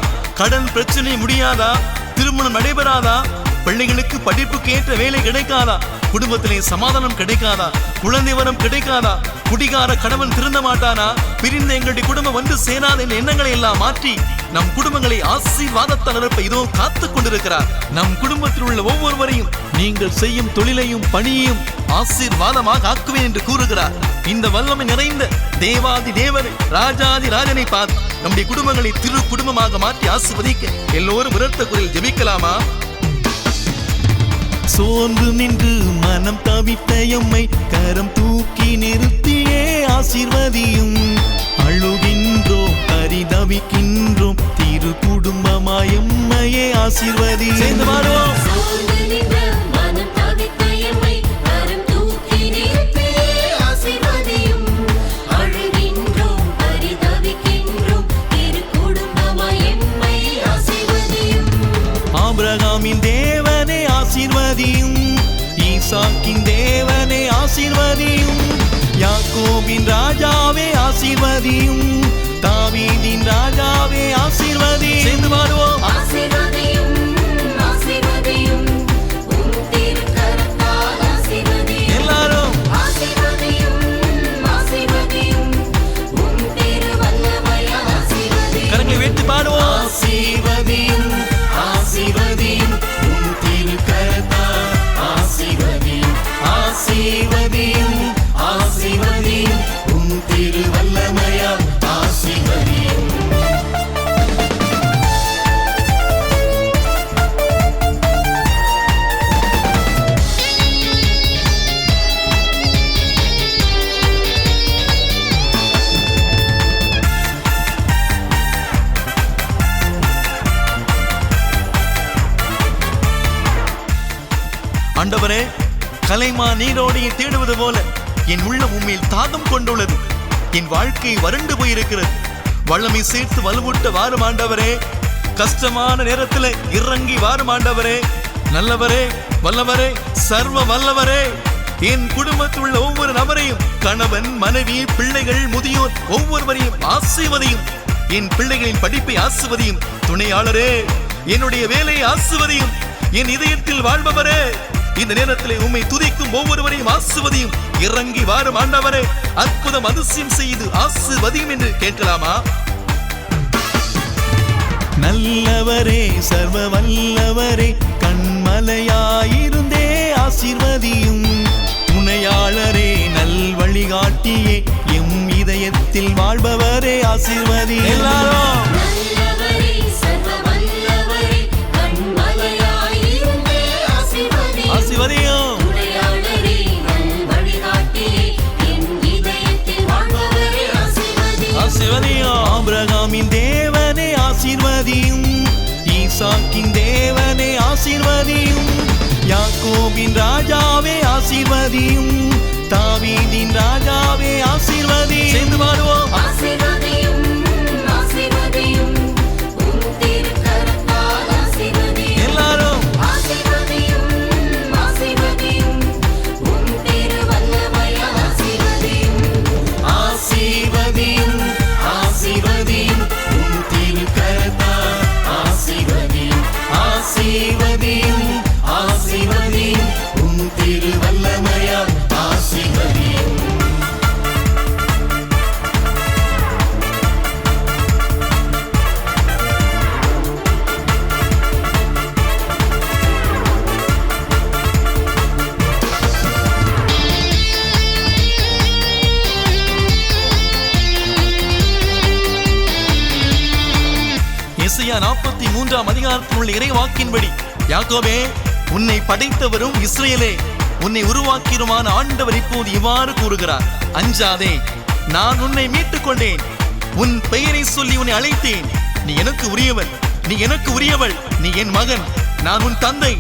கடன் பிரச்சனை முடியாதா, திருமணம் நடைபெறாதா, பிள்ளைகளுக்கு படிப்புக்கு ஏற்ற வேலை கிடைக்காதா, குடும்பத்திலே சமாதானம் கிடைக்காதா, குழந்தை வரம் கிடைக்காதா, குடிகார கணவன் திருந்த மாட்டானா, பிரிந்த எங்களுடைய குடும்பம் வந்து சேராத என்ற எண்ணங்களை எல்லாம் மாற்றி நம் குடும்பங்களை ஆசீர்வாதத்தால் நிரப்ப இதோ காத்துக் கொண்டிருக்கிறார். நம் குடும்பத்தில் உள்ள ஒவ்வொருவரையும் நீங்கள் செய்யும் தொழிலையும் பணியையும் ஆசீர்வாதமாக ஆக்குவேன் என்று கூறுகிறார். இந்த வல்லமை நிறைந்த தேவாதி தேவனை, ராஜாதி ராஜனை பார்த்து நம்முடைய குடும்பங்களை திரு குடும்பமாக மாற்றி ஆசீர்வதிக்க எல்லோரும் உரத்த குரலில் ஜெபிக்கலாமா? சோர்ந்து நின்று மனம் தவித்த எம்மை கரம் தூக்கி நிறுத்தியே ஆசீர்வதியும். அழுகின்றோம், பரிதவிக்கின்றோம், திரு குடும்பமாய் எம்மையே ஆசீர்வதியும். சேர்ந்து பாடுவோம். சோர்ந்து நின்ற மனம் தவித்த எம்மை கரம் தூக்கி நிறுத்தியே ஆசீர்வதியும். அழுகின்றோம், பரிதவிக்கின்றோம், திரு குடும்பமாய் எம்மை ஆசீர்வதியும். ஆபிரகாமின் தேவனே ஆசீர்வதியும், ஈசாக்கின் தேவனே ஆசீர்வதியும், யாக்கோபின் ராஜாவே ஆசீர்வதியும், தாவீதின் ராஜாவே ஆசீர்வதியும். சேர்ந்து பாடுவோம். ஆசீர்வதியும் ஆசீர்வதியும் உம் திருக்கரத்தால் ஆசீர்வதியும். எல்லாரும் ஆசீர்வதியும் ஆசீர்வதியும் உம் திருவல்லமையால் ஆசீர்வதியும். கரங்களை உயர்த்தி பாடுவோம். ஆசீர்வதியும் ஆசீர்வதியும் உம் திருக்கரத்தால் ஆசீர்வதியும். ஆசீர்வதியும் ஆசீர்வதியும் உம் திருவல்லமையால் ஆசீர்வதியும். ஆண்டவரே, கலைமா நீரோடையை தேடுவது போல என் உள்ளம் உம்மில் தாகம் கொண்டுள்ளது. என் வாழ்க்கை வறண்டு போயிருக்கிறது. வல்லமை சேர்த்து வலுவூட்ட வாரும் ஆண்டவரே. கஷ்டமான நேரத்தில் இறங்கி வாரும் ஆண்டவரே. நல்லவரே, வல்லவரே, சர்வ வல்லவரே, என் குடும்பத்தில் உள்ள ஒவ்வொரு நபரையும், கணவன், மனைவி, பிள்ளைகள், முதியோர் ஒவ்வொருவரையும் ஆசீர்வதியும். என் பிள்ளைகளின் படிப்பை ஆசீர்வதியும். துணையாளரே, என்னுடைய வேலையை ஆசீர்வதியும். என் இதயத்தில் வாழ்பவரே, இந்த நேரத்தில் உம்மை துதிக்கும் ஒவ்வொருவரையும் ஆசீர்வதியும். இறங்கி வாரும் ஆண்டவரே. அற்புதம் அதிசயம் செய்து ஆசீர்வதியும் என்று கேட்கலாமா? நல்லவரே, சர்வ வல்லவரே, கண்மலையாயிருந்தே ஆசீர்வதியும். துணையாளரே, நல் வழிகாட்டியே, எம் இதயத்தில் வாழ்பவரே ஆசீர்வதியும். எல்லாரும் நல்லவரே, சர்வ வல்லவரே, கண்மலையாயிருந்தே ஆசீர்வதியும். ஆசீர்வதியும். துணையாளரே, நல் வழிகாட்டியே, என் இதயத்தில் வாழ்பவரே ஆசீர்வதியும். ஆசீர்வதியும். ஆபிரகாமின் தேவனே ஆசீர்வதியும், ஈசாக்கின் தேவனே ஆசீர்வதியும், யாக்கோபின் ராஜாவே ஆசீர்வதியும், தாவீதின் ராஜாவே ஆசீர்வதியும். சேர்ந்து பாடுவோம். ஆசீர்வதியும் ஆசீர்வதியும் உம் திருக்கரத்தால் ஆசீர்வதியும். எல்லாரும் ஆசீர்வதியும் ஆசீர்வதியும் உம் திருவல்லமையால் ஆசீர்வதியும். ஆசீர்வதியும் ஆசீர்வதியும் உம் திருக்கரத்தால் ஆசீர்வதியும். ஆசீர்வதியும் ஆசீர்வதியும் உம் திருவல்லமையால் ஆசீர்வதியும். எசையா 43 அதிகாரத்தில் உள்ள இறைவாக்கின்படி, யாக்கோபே, உன்னை படைத்தவரும் இஸ்ரேலே, உன்னை உருவாக்கியருமான ஆண்டவர் இப்போது இவ்வாறு கூறுகிறார்: அஞ்சாதே, நான் உன்னை மீட்டுக் கொண்டேன். உன் பெயரை சொல்லி உன்னை அழைத்தேன். நீ எனக்கு உரியவன், நீ எனக்கு உரியவள். நீ என் மகன், நான் உன் தந்தை.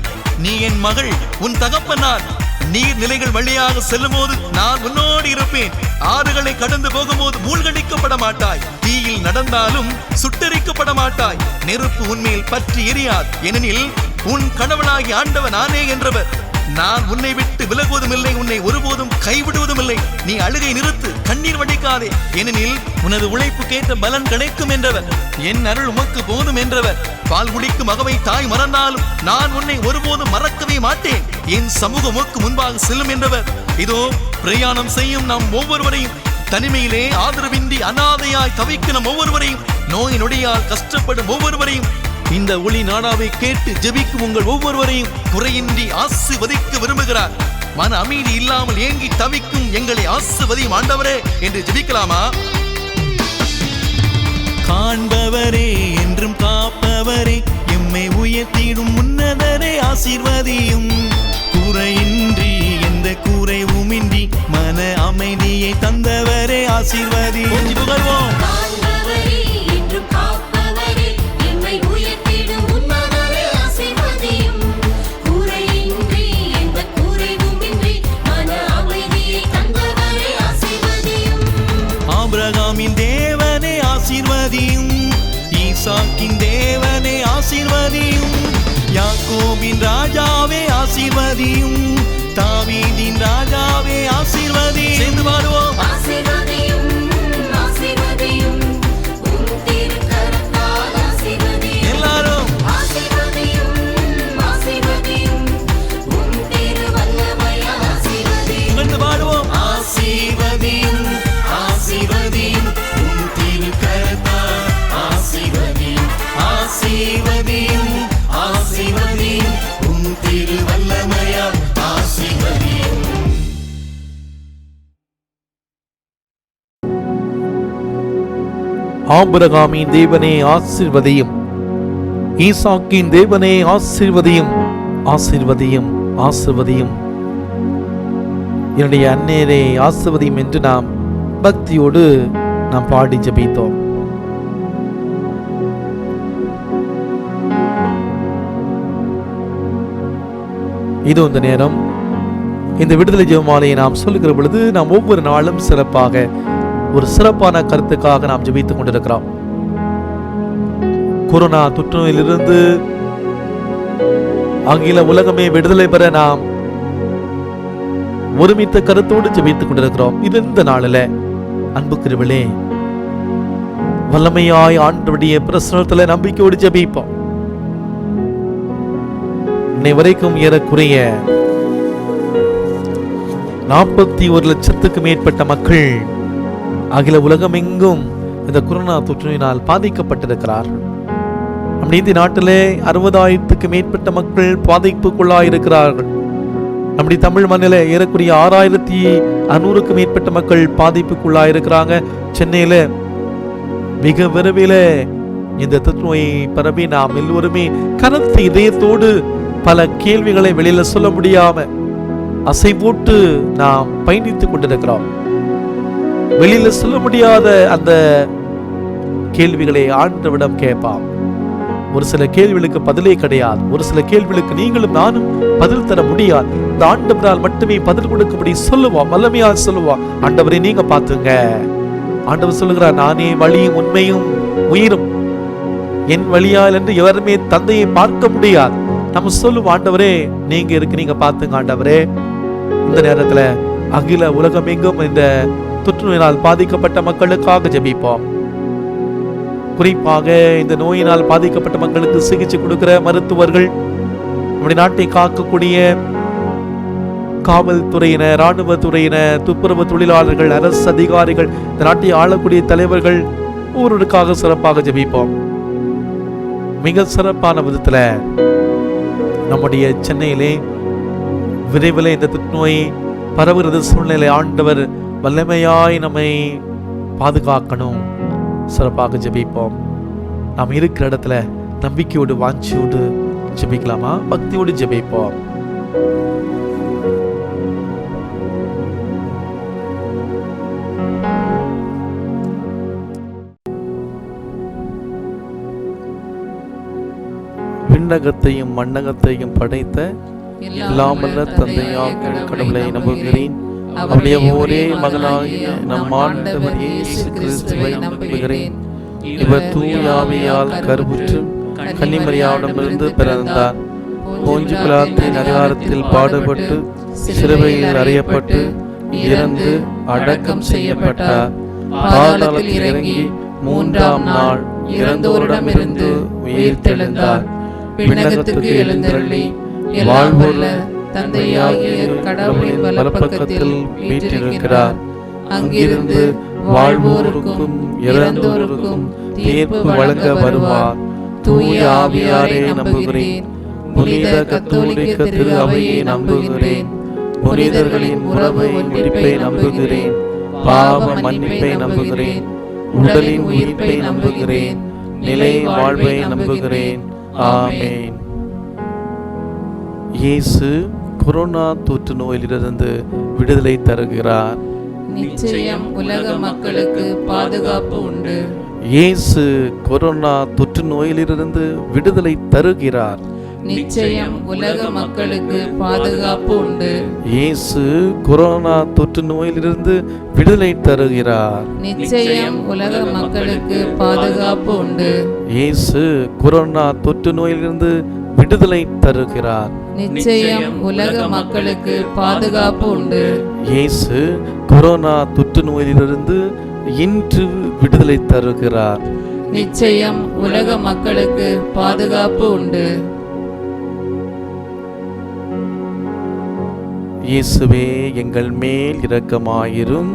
நீ என் மகள், உன் தகப்பனார். நீர்நிலைகள் வழியாக செல்லும் போது நான் உன்னோடு இருப்பேன். ஆறுகளை கடந்து போகும்போது மூழ்கடிக்கப்பட மாட்டாய். தீயில் நடந்தாலும் சுட்டரிக்கப்பட மாட்டாய். நெருப்பு உன்மேல் பற்றி எரியாது. ஏனெனில் உன் கடவுளாகி ஆண்டவர் நானே என்றவர். நான் உன்னை விட்டு விலகுவதும் இல்லை, உன்னை ஒருபோதும் கைவிடுவதும் இல்லை. நீ அழுகை நிறுத்து, கண்ணீர் வடிக்காதே. ஏனெனில் உனது உழைப்புக்கேற்ற பலன் கிடைக்கும் என்றவர். என் அருள் உமக்கு போதும் என்றவர். பால் குடிக்கும் மகவை தாய் மறந்தாலும் நான் உன்னை ஒருபோதும் மறக்கவே மாட்டேன். என் சமூகம் உமக்கு முன்பாக செல்லும் என்றவர். இதோ பிரயாணம் செய்யும் நம் ஒவ்வொருவரையும், தனிமையிலே ஆதரவின்றி அனாதையாய் தவிக்கும் நம் ஒவ்வொருவரையும், நோய் நொடியால் கஷ்டப்படும் ஒவ்வொருவரையும், இந்த ஒளி நாடாவை கேட்டு ஜெபிக்கும் உங்கள் ஒவ்வொருவரையும் குறையின்றி ஆசீர்வதிக்க விரும்புகிறார். மன அமைதி இல்லாமல் ஏங்கி தவிக்கும் எங்களை ஆசீர்வதியும் ஆண்டவரே என்று ஜெபிக்கலாமா? காண்பவரே, என்றும் காப்பவரே, எம்மை உயர்த்திடும் உன்னதரே ஆசீர்வதியும். குறையின்றி எந்த குறைவுமின்றி மன அமைதியை தந்தவரே ஆசீர்வதியும். புகழ்வோம். காண்பவரே, என்றும் காப்பவரே, எம்மை உயர்த்திடும் உன்னதரே ஆசீர்வதியும். குறையின்றி எந்த குறைவுமின்றி மன அமைதியை தந்தவரே ஆசீர்வதியும். ஆபிரகாமின் தேவனே ஆசீர்வதியும், ஈசாக்கின் தேவனே ஆசீர்வதியும், யாக்கோபின் தாவீதின் ராஜாவே ஆசீர்வதியும், தாவீதின் ராஜாவே ஆசீர்வதியும். சேர்ந்து பாடுவோம். ஆசீர்வதியும் ஆசீர்வதியும் உம் திருக்கரத்தால் ஆசீர்வதியும். எல்லாரும் ஆசீர்வதியும் ஆசீர்வதியும் உம் திருவல்லமையால் ஆசீர்வதியும். புகழ்ந்து பாடுவோம். ஆசீர்வதியும் ஆசீர்வதியும் உம் திருக்கரத்தால் ஆசீர்வதியும், ஆசீர்வதியும் ஆசீர்வதியும் உம் திருவல்லமையால் ஆசீர்வதியும். ஆபிரகாமின் தேவனே ஆசீர்வதியும், ஈசாக்கின் தேவனே ஆசீர்வதியும், ஆசீர்வதியும், ஆசீர்வதியும். என்னுடைய அன்னையரே ஆசீர்வதியும் என்று நாம் பக்தியோடு நாம் பாடி ஜெபித்தோம். இது இந்த நேரம் இந்த விடுதலை ஜெபமாலையை நாம் சொல்லுகிற பொழுது நாம் ஒவ்வொரு நாளும் சிறப்பாக ஒரு சிறப்பான கருத்துக்காக நாம் ஜெபித்துக் கொண்டிருக்கிறோம். கொரோனா தொற்றுநோயிலிருந்து அகில உலகமே விடுதலை பெற நாம் ஒருமித்த கருத்தோடு ஜெபித்துக் கொண்டிருக்கிறோம். இது இந்த நாளில் அன்புக்குரியவர்களே, வல்லமையாய் ஆண்டவருடைய பிரசன்னத்தில் நம்பிக்கையோடு ஜெபிப்போம். இன்னை வரைக்கும் ஏறக்குறைய 41 லட்சத்துக்கு மேற்பட்ட மக்கள் அகில உலகம் எங்கும் இந்த கொரோனா தொற்றினால் பாதிக்கப்பட்டிருக்கிறார்கள். நம்முடைய இந்திய நாட்டிலே 60,000க்கு மேற்பட்ட மக்கள் பாதிப்புக்குள்ளாயிருக்கிறார்கள். நம்முடைய தமிழ் மண்ணில ஏறக்குறைய 6,600க்கு மேற்பட்ட மக்கள் பாதிப்புக்குள்ளாயிருக்கிறாங்க. சென்னையில மிக விரைவில் இந்த தொற்றுநோயை பரவி நாம் எல்லோருமே கனத்த இதயத்தோடு பல கேள்விகளை வெளியில சொல்ல முடியாம அசை போட்டு நாம் பயணித்துக் கொண்டிருக்கிறோம். வெளியில சொல்ல முடியாத அந்த கேள்விகளை ஆண்டவரிடம் கேட்பாம். ஒரு சில கேள்விகளுக்கு பதிலே கிடையாது. ஒரு சில கேள்விகளுக்கு நீங்களும் நானும் பதில் தர முடியாது. இந்த ஆண்டவரால் மட்டுமே பதில் கொடுக்கும்படி சொல்லுவான், வல்லமையால் சொல்லுவான். ஆண்டவரை நீங்க பாத்துங்க. ஆண்டவர் சொல்லுகிறார், நானே வழியும் உண்மையும் உயிரும், என் வழியால் என்று எவருமே தந்தையை பார்க்க முடியாது. நம்ம சொல்லுவோம், ஆண்டவரே நீங்க இருக்கு, நீங்க பாத்துங்க. ஆண்டவரே இந்த நேரத்துல அகில உலகம் எங்கும் இந்த தொற்றுநோயினால் பாதிக்கப்பட்ட மக்களுக்காக ஜெபிப்போம். குறிப்பாக இந்த நோயினால் பாதிக்கப்பட்ட மக்களுக்கு சிகிச்சை கொடுக்கிற மருத்துவர்கள், நம்முடைய நாட்டை காக்கக்கூடிய காவல்துறையினர், இராணுவ துறையினர், துப்புரவு தொழிலாளர்கள், அரசு அதிகாரிகள், இந்த நாட்டை ஆளக்கூடிய தலைவர்கள் ஒவ்வொருவருக்காக சிறப்பாக ஜெபிப்போம். மிக சிறப்பான விதத்துல நம்முடைய சென்னையிலே விரைவில் இந்த தொற்றுநோய் பரவுகிறது சூழ்நிலை ஆண்டவர் வல்லமையாய் நம்மை பாதுகாக்கணும். சிறப்பாக ஜெபிப்போம். நாம் இருக்கிற இடத்துல நம்பிக்கையோடு வாஞ்சியோடு ஜெபிக்கலாமா? பக்தியோடு ஜெபிப்போம். விண்ணகத்தையும் மண்ணகத்தையும் படைத்த எல்லாமல்ல தந்தையாக கடவுளை நம்புகிறேன். அவருடைய ஒரே மகனாகிய நம் ஆண்டவர் இயேசு கிறிஸ்துவை நம்புகிறேன். இவர் தூய ஆவியால் கருவுற்று கன்னிமரியாவிடமிருந்து பிறந்தார். போஞ்சு பிலாத்தின் அதிகாரத்தில் பாடுபட்டு சிலுவையில் அறையப்பட்டு இறந்து அடக்கம் செய்யப்பட்டார். பாதாளத்தில் இறங்கி 3ஆம் நாள் இறந்தோரிடமிருந்து உயிர்த்தெழுந்தார். விண்ணகத்துக்கு எழுந்தருளி வாழ்வுள்ள தந்தையாகிய கடவுளின் வலப்பக்கத்தில் வீற்றிருக்கிறார். அங்கிருந்து வாழ்வோருக்கும் இறந்தோருக்கும் தீர்ப்பு வழங்க வருவார். தூய ஆவியாரை நம்புகிறேன். புனித கத்தோலிக்க திரு அவையை நம்புகிறேன். புனிதர்களின் உறவை முடிப்பை நம்புகிறேன். பாவ மன்னிப்பை நம்புகிறேன். உடலின் உயிர்ப்பை நம்புகிறேன். நிலை வாழ்வை நம்புகிறேன். ஆமென். இயேசு கொரோனா தொற்று நோயிலிருந்து விடுதலை தருகிறார். நிச்சயம் உலக மக்களுக்கு பாதுகாப்பு உண்டு. இயேசு கொரோனா தொற்று நோயிலிருந்து விடுதலை தருகிறார். நிச்சயம் உலக மக்களுக்கு பாதுகாப்பு உண்டு. இயேசு கொரோனா தொற்று நோயிலிருந்து விடுதலை தருகிறார். நிச்சயம் உலக மக்களுக்கு பாதுகாப்பு உண்டு. இயேசு கொரோனா தொற்று நோயிலிருந்து விடுதலை தருகிறார். நிச்சயம் உலக மக்களுக்கு பாதுகாப்பு உண்டு. இயேசு கொரோனா தொற்று நோயிலிருந்து இன்று விடுதலை தருகிறார். நிச்சயம் உலக மக்களுக்கு பாதுகாப்பு உண்டு. இயேசுவே எங்கள் மேல் இரக்கமாயிரும்.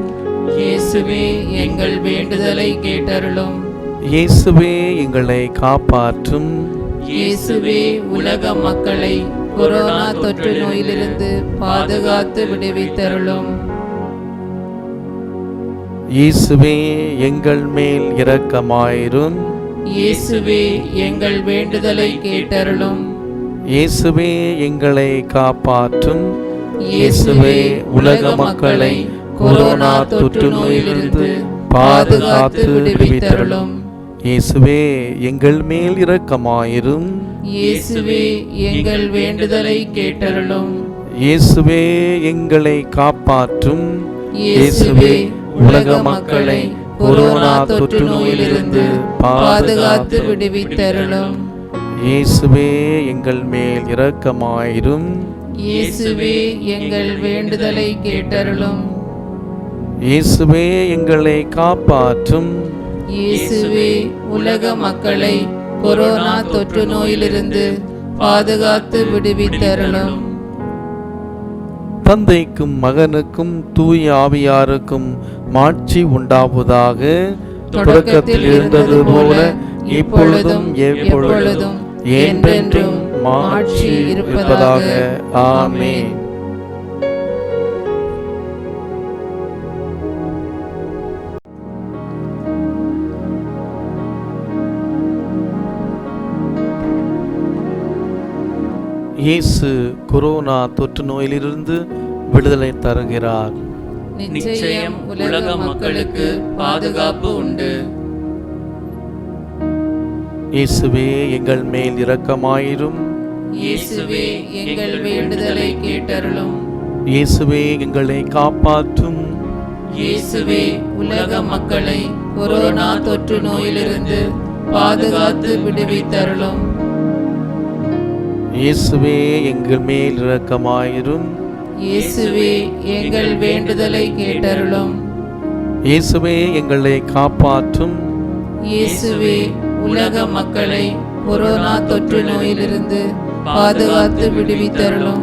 இயேசுவே எங்கள் வேண்டுதலை கேட்டருளும். இயேசுவே எங்களை காப்பாற்றும். இயேசுவே உலக மக்களை கொரோனா தொற்று நோயிலிருந்து பாதுகாத்து விடுவித்தருளும். இயேசுவே எங்கள் மேல் இரக்கமாயிரும். இயேசுவே எங்கள் வேண்டுதலை கேட்டருளும். இயேசுவே எங்களை காப்பாற்றும். இயேசுவே உலக மக்களை கொரோனா தொற்று நோயிலிருந்து பாதுகாத்து விடுவித்தருளும். இயேசுவே எங்கள் மேல் இரக்கமாயிரும். இயேசுவே எங்கள் வேண்டுதலை கேட்டருளும். இயேசுவே எங்களை காப்பாற்றும். இயேசுவே உலக மக்களை கொரோனா தொற்று நோயிலிருந்து பாதுகாத்து விடுவித்தருளும். இயேசுவே எங்கள் மேல் இரக்கமாயிரும். இயேசுவே எங்கள் வேண்டுதலை கேட்டருளும். இயேசுவே எங்களை காப்பாற்றும். இயேசுவே உலக மக்களை கொரோனா தொற்று நோயிலிருந்து பாதுகாத்து விடுவித்தருளும். தந்தைக்கும் மகனுக்கும் தூய ஆவியாருக்கும் மாட்சி உண்டாவதாக. தொடக்கத்தில் இருந்தது போல இப்பொழுதும் எப்பொழுதும் என்றென்றும் மாட்சி இருப்பதாக. ஆமென். இயேசு கொரோனா தொற்று நோயிலிருந்து விடுதலை தருகிறார். நிச்சயம் உலக மக்களுக்கு பாதுகாப்பு உண்டு. இயேசுவே எங்கள் மேல் இரக்கமாயிரும். இயேசுவே எங்கள் வேண்டுதலை கேட்டருளும். இயேசுவே எங்களை காப்பாற்றும். இயேசுவே உலக மக்களை கொரோனா தொற்று நோயிலிருந்து பாதுகாத்து விடுவித்தருளும். இயேசுவே எங்கள் மேல் இரக்கமாயிரும். இயேசுவே எங்கள் வேண்டுதலை கேட்டருளும். இயேசுவே எங்களை காப்பாற்றும். இயேசுவே உலக மக்களை கொரோனா தொற்று நோயிலிருந்து பாதுகாத்து விடுவித்தருளும்.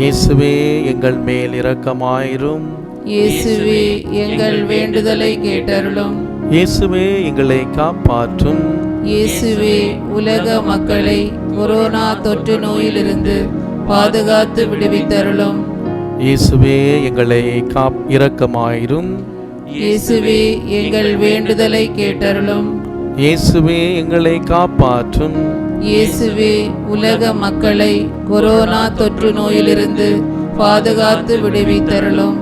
இயேசுவே எங்கள் மேல் இரக்கமாயிரும். இயேசுவே எங்கள் வேண்டுதலை கேட்டருளும். இயேசுவே எங்களை காப்பாற்றும். இயேசுவே உலக மக்களை கொரோனா தொற்று நோயிலிருந்து பாதுகாத்து விடுவித்தருளும். இயேசுவே எங்களை இரக்கமாயிரும். இயேசுவே எங்கள் வேண்டுதலை கேட்டருளும். இயேசுவே எங்களை காப்பாற்றும். இயேசுவே உலக மக்களை கொரோனா தொற்று நோயிலிருந்து பாதுகாத்து விடுவித்தருளும்.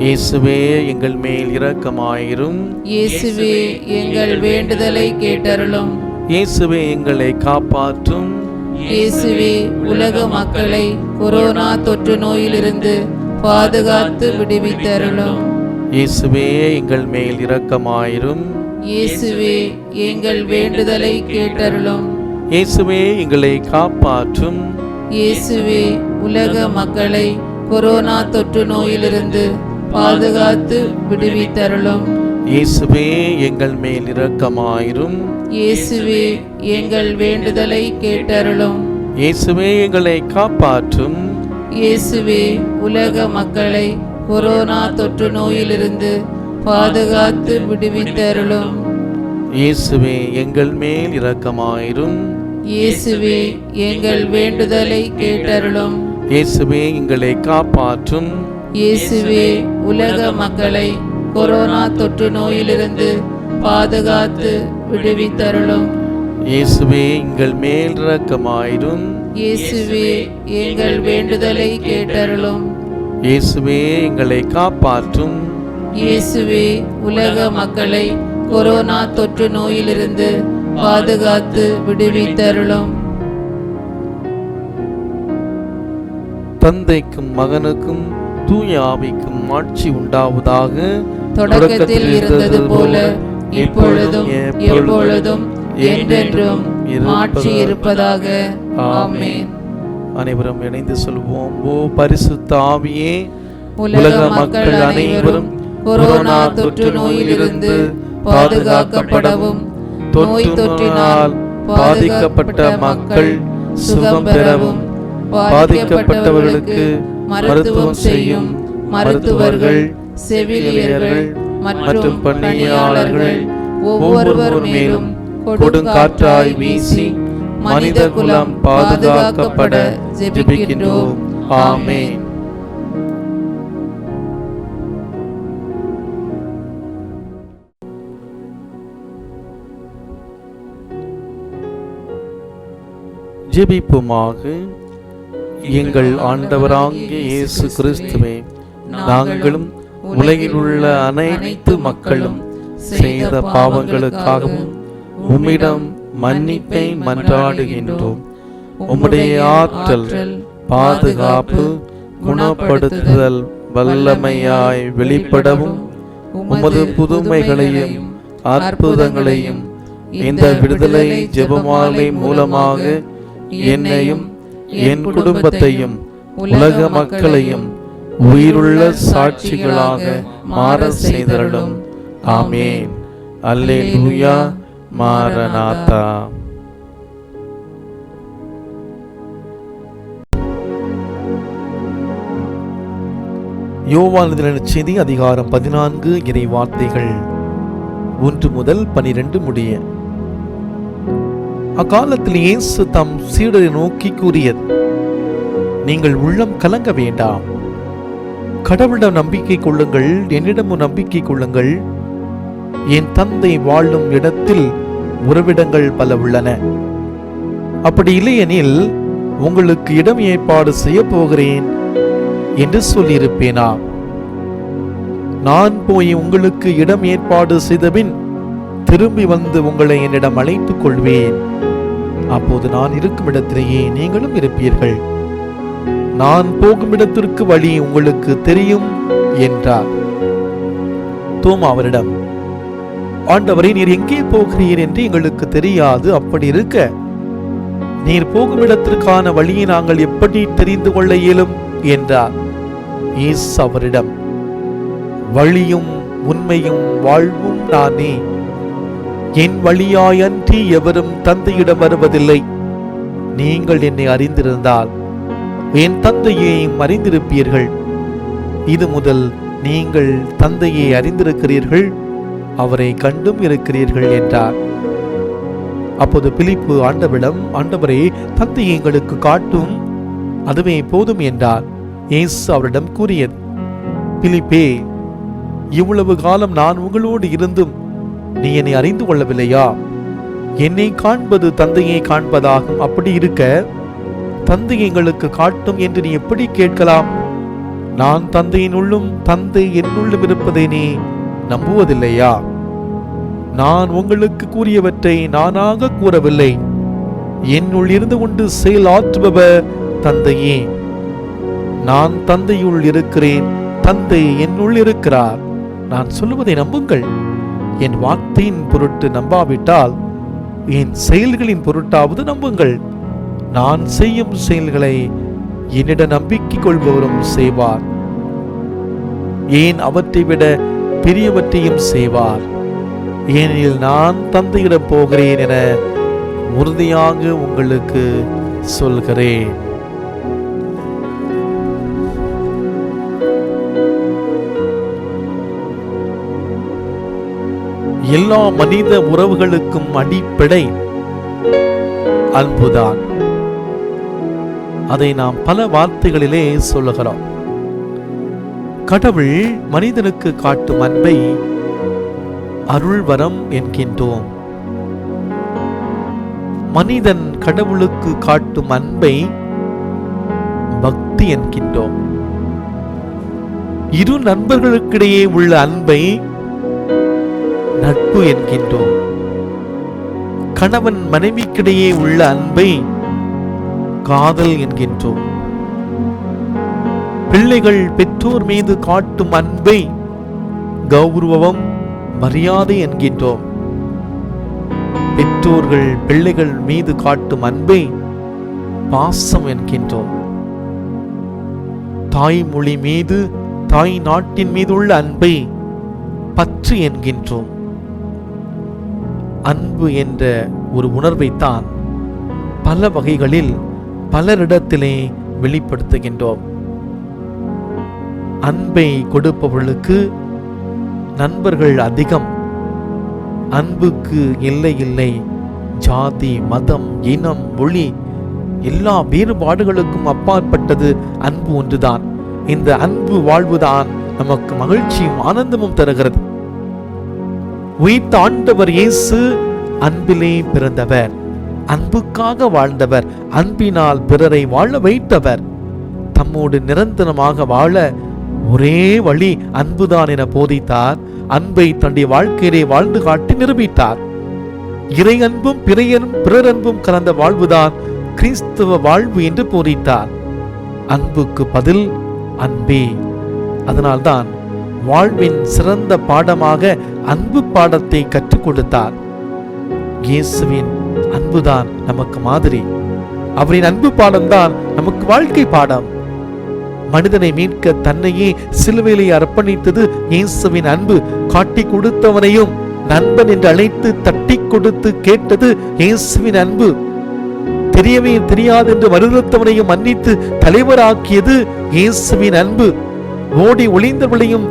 இயேசுவே எங்கள் மேல் இரக்கமாயிரும். இயேசுவே எங்கள் வேண்டுதலை கேட்டருளும். இயேசுவே எங்களை காப்பாற்றும். இயேசுவே உலக மக்களை கொரோனா தொற்று நோயிலிருந்து பாதுகாத்து விடுவித்தருளும். இயேசுவே எங்கள் மேல் இரக்கமாயிரும். இயேசுவே எங்கள் வேண்டுதலை கேட்டருளும். இயேசுவே எங்களை காப்பாற்றும். இயேசுவே உலக மக்களை கொரோனா தொற்று நோயிலிருந்து பாதுகாத்து விடுவித்தருளும். இயேசுவே எங்கள் மேல் இரக்கமாயிரும். இயேசுவே எங்கள் வேண்டுதலை கேட்டருளும். இயேசுவே எங்களை காப்பாற்றும். இயேசுவே உலக மக்களை கொரோனா தொற்று நோயிலிருந்து பாதுகாத்து விடுவித்தருளும். இயேசுவே எங்கள் மேல் இரக்கமாயிரும். இயேசுவே எங்கள் வேண்டுதலை கேட்டருளும். இயேசுவே எங்களை காப்பாற்றும். இயேசுவே உலக மக்களை கொரோனா தொற்று நோயிலிருந்து பாதுகாத்து விடுவித்தருளும். இயேசுவே எங்கள் மேல் இரக்கமாயிரும். இயேசுவே எங்கள் வேண்டுதலை கேட்டருளும். இயேசுவே எங்களை காப்பாற்றும். இயேசுவே உலக மக்களை கொரோனா தொற்று நோயிலிருந்து பாதுகாத்து விடுவித்தருளும். தந்தைக்கும் மகனுக்கும் தூய ஆவிக்கும் ஆட்சி உண்டாவதாக. தொடக்கத்தில் இருந்தது போல இப்பொழுதும் எப்பொழுதும் என்றென்றும் ஆட்சி இருப்பதாக. ஆமென். அனைவரும் இணைந்து சொல்வோம். ஓ பரிசுத்த ஆவியே, உலக மக்கள் அனைவரும் கொரோனா தொற்று நோயிலிருந்து பாதுகாக்கப்படவும், நோய் தொற்றினால் பாதிக்கப்பட்ட மக்கள் சுகம் பெறவும், பாதிக்கப்பட்டவர்களுக்கு மருத்துவம் செய்யும் மருத்துவர்கள், செவிலியர்கள் மற்றும் பணியாளர்கள் ஒவ்வொருவர் மேலும் கொடுங்காற்றாய் வீசி மனித குலம் பாதுகாக்கப்பட ஜெபிக்கின்றோம். ஆமென். ஜெபிப்போமாக. எங்கள் ஆண்டவராகிய இயேசு கிறிஸ்துவே, நாங்களும் உலகில் உள்ள அனைத்து மக்களும் செய்த பாவங்களுக்காகவும் உம்மிடம் மன்னிப்பை மன்றாடுகின்றோம். உம்முடைய ஆற்றல், பாதுகாப்பு, குணப்படுத்துதல் வல்லமையாய் வெளிப்படவும், உமது புதுமைகளையும் அற்புதங்களையும் இந்த விடுதலை ஜெபமாலை மூலமாக என்னையும் என் குடும்பத்தையும் உலக மக்களையும் உயிருள்ள சாட்சிகளாக மாற செய்தருளும். ஆமென். அல்லேலூயா. மாரநாதா. யோவான் செய்தி அதிகாரம் 14 இறை வார்த்தைகள் 1 முதல் 12 முடிய. அக்காலத்தில் இயேசு தம் சீடரை நோக்கி கூறியது, நீங்கள் உள்ளம் கலங்க வேண்டாம். கடவுளிடம் நம்பிக்கை கொள்ளுங்கள், என்னிடமும் நம்பிக்கை கொள்ளுங்கள். என் தந்தை வாழும் இடத்தில் உறவிடங்கள் பல உள்ளன. அப்படி இல்லையெனில் உங்களுக்கு இடம் ஏற்பாடு செய்ய போகிறேன் என்று சொல்லியிருப்பேனா? நான் போய் உங்களுக்கு இடம் ஏற்பாடு செய்தபின் திரும்பி வந்து உங்களை என்னிடம் அழைத்துக் கொள்வேன். அப்போது நான் இருக்கும் இடத்திலேயே நீங்களும் இருப்பீர்கள். நான் போகும் இடத்திற்கு வழி உங்களுக்கு தெரியும் என்றார். தோமா அவரிடம், ஆண்டவரே, நீர் எங்கே போகிறீர் என்று எங்களுக்கு தெரியாது. அப்படி இருக்க நீர் போகும் இடத்திற்கான வழியை நாங்கள் எப்படி தெரிந்து கொள்ள இயலும் என்றார். இயேசு அவரிடம், வழியும் உண்மையும் வாழ்வும் நானே. என் வழியாயன்றி எவரும் தந்தையிடம் வருவதில்லை. நீங்கள் என்னை அறிந்திருந்தால் என் தந்தையையும் அறிந்திருப்பீர்கள். இது முதல் நீங்கள் தந்தையை அறிந்திருக்கிறீர்கள், அவரை கண்டும் இருக்கிறீர்கள் என்றார். அப்போது பிலிப்பு ஆண்டவரிடம், ஆண்டவரே, தந்தையை எங்களுக்கு காட்டும், அதுவே போதும் என்றார். இயேசு அவரிடம் கூறியது, பிலிப்பே, இவ்வளவு காலம் நான் உங்களோடு இருந்தும் நீ என்னை அறிந்து கொள்ளவில்லையா? என்னை காண்பது தந்தையை காண்பதாகும். அப்படி இருக்க தந்தை எங்களுக்கு காட்டும் என்று நீ எப்படி கேட்கலாம்? நான் தந்தையினுள்ளும் தந்தை என்னுள்ளும் இருப்பதை நீ நம்புவதில்லையா? நான் உங்களுக்கு கூறியவற்றை நானாக கூறவில்லை. என்னுள் இருந்து கொண்டு செயல் ஆற்றுபவர் தந்தையே. நான் தந்தையுள் இருக்கிறேன், தந்தை என்னுள் இருக்கிறார். நான் சொல்லுவதை நம்புங்கள். என் வார்த்தையின் பொருட்டு நம்பாவிட்டால் என் செயல்களின் பொருட்டாவது நம்புங்கள். நான் செய்யும் செயல்களை என்னிட நம்பிக்கை கொள்பவரும் செய்வார். ஏன் அவற்றை விட பெரியவற்றையும் செய்வார். ஏனெனில் நான் தந்தையிடம் போகிறேன் என உறுதியாக உங்களுக்கு சொல்கிறேன். எல்லா மனித உறவுகளுக்கும் அடிப்படை அன்புதான். அதை நாம் பல வார்த்தைகளிலே சொல்லுகிறோம். கடவுள் மனிதனுக்கு காட்டும் அன்பை அருள்வரம் என்கின்றோம். மனிதன் கடவுளுக்கு காட்டும் அன்பை பக்தி என்கின்றோம். இரு நண்பர்களுக்கிடையே உள்ள அன்பை நட்பு என்கின்றோம். கணவன் மனைவிக்கிடையே உள்ள அன்பை காதல் என்கின்றோம். பிள்ளைகள் பெற்றோர் மீது காட்டும் அன்பை கௌரவம், மரியாதை என்கின்றோம். பெற்றோர்கள் பிள்ளைகள் மீது காட்டும் அன்பை பாசம் என்கின்றோம். தாய்மொழி மீது, தாய் நாட்டின் மீது உள்ள அன்பை பற்று என்கின்றோம். அன்பு என்ற ஒரு உணர்வைத்தான் பல வகைகளில் பலரிடத்திலே வெளிப்படுத்துகின்றோம். அன்பை கொடுப்பவர்களுக்கு நண்பர்கள் அதிகம். அன்புக்கு எல்லை இல்லை. ஜாதி, மதம், இனம், மொழி எல்லா வேறுபாடுகளுக்கும் அப்பாற்பட்டது அன்பு ஒன்றுதான். இந்த அன்பு வாழ்வுதான் நமக்கு மகிழ்ச்சியும் ஆனந்தமும் தருகிறது. உயிர்த்த ஆண்டவர் இயேசு அன்பிலே பிறந்தவர், அன்புக்காக வாழ்ந்தவர், அன்பினால் பிறரை வாழ வைத்தவர். தம்மோடு நிரந்தரமாக வாழ ஒரே வழி அன்புதான் என போதித்தார். அன்பை தன்னுடைய வாழ்க்கையிலே வாழ்ந்து காட்டி நிரூபித்தார். இறை அன்பும் பிறர் அன்பும் கலந்த வாழ்வுதான் கிறிஸ்தவ வாழ்வு என்று போதித்தார். அன்புக்கு பதில் அன்பே. அதனால்தான் வாழ்வின் சிறந்த பாடமாக அன்பு பாடத்தை கற்றுக் கொடுத்தார். இயேசுவின் அன்புதான் நமக்கு மாதிரி. அவரின் அன்பு பாடம்தான் நமக்கு வாழ்க்கை பாடம். மனிதனை மீட்க தன்னையே சிலுவையிலே அர்ப்பணித்தது இயேசுவின் அன்பு. காட்டி கொடுத்தவனையும் நண்பன் என்று அழைத்து தட்டி கொடுத்து கேட்டது இயேசுவின் அன்பு. தெரியவே தெரியாது என்று வருத்தவனையும் மன்னித்து தலைவராக்கியது இயேசுவின் அன்பு. ஓடி ஒளிந்தவளையும்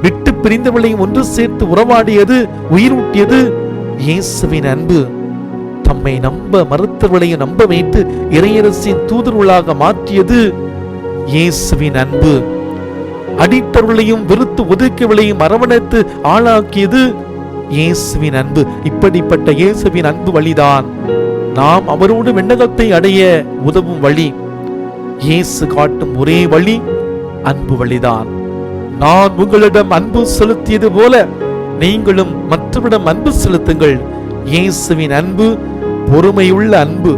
விட்டு பிரிந்தவளையும் ஒன்று சேர்த்து உறவாடியது, உயிரூட்டியது இயேசுவின் அன்பு. தம்மை நம்ப மறுத்தவர்களையும் நம்ப வைத்து இறையரசின் தூதர்களாக மாற்றியது இயேசுவின் அன்பு. அடித்தவர்களையும் வெறுத்து ஒதுக்கியவர்களையும் அரவணைத்து ஆளாக்கியது இயேசுவின் அன்பு. இப்படிப்பட்ட இயேசுவின் அன்பு வழிதான் நாம் அவரோடு விண்ணகத்தை அடைய உதவும் வழி. இயேசு காட்டும் ஒரே வழி அன்பு வழிதான். நான் உங்களிடம் அன்பு செலுத்தியது போல நீங்களும் மற்றவரிடம் அன்பு செலுத்துங்கள். இயேசுவின் அன்பு பொறுமையுள்ள அன்பு,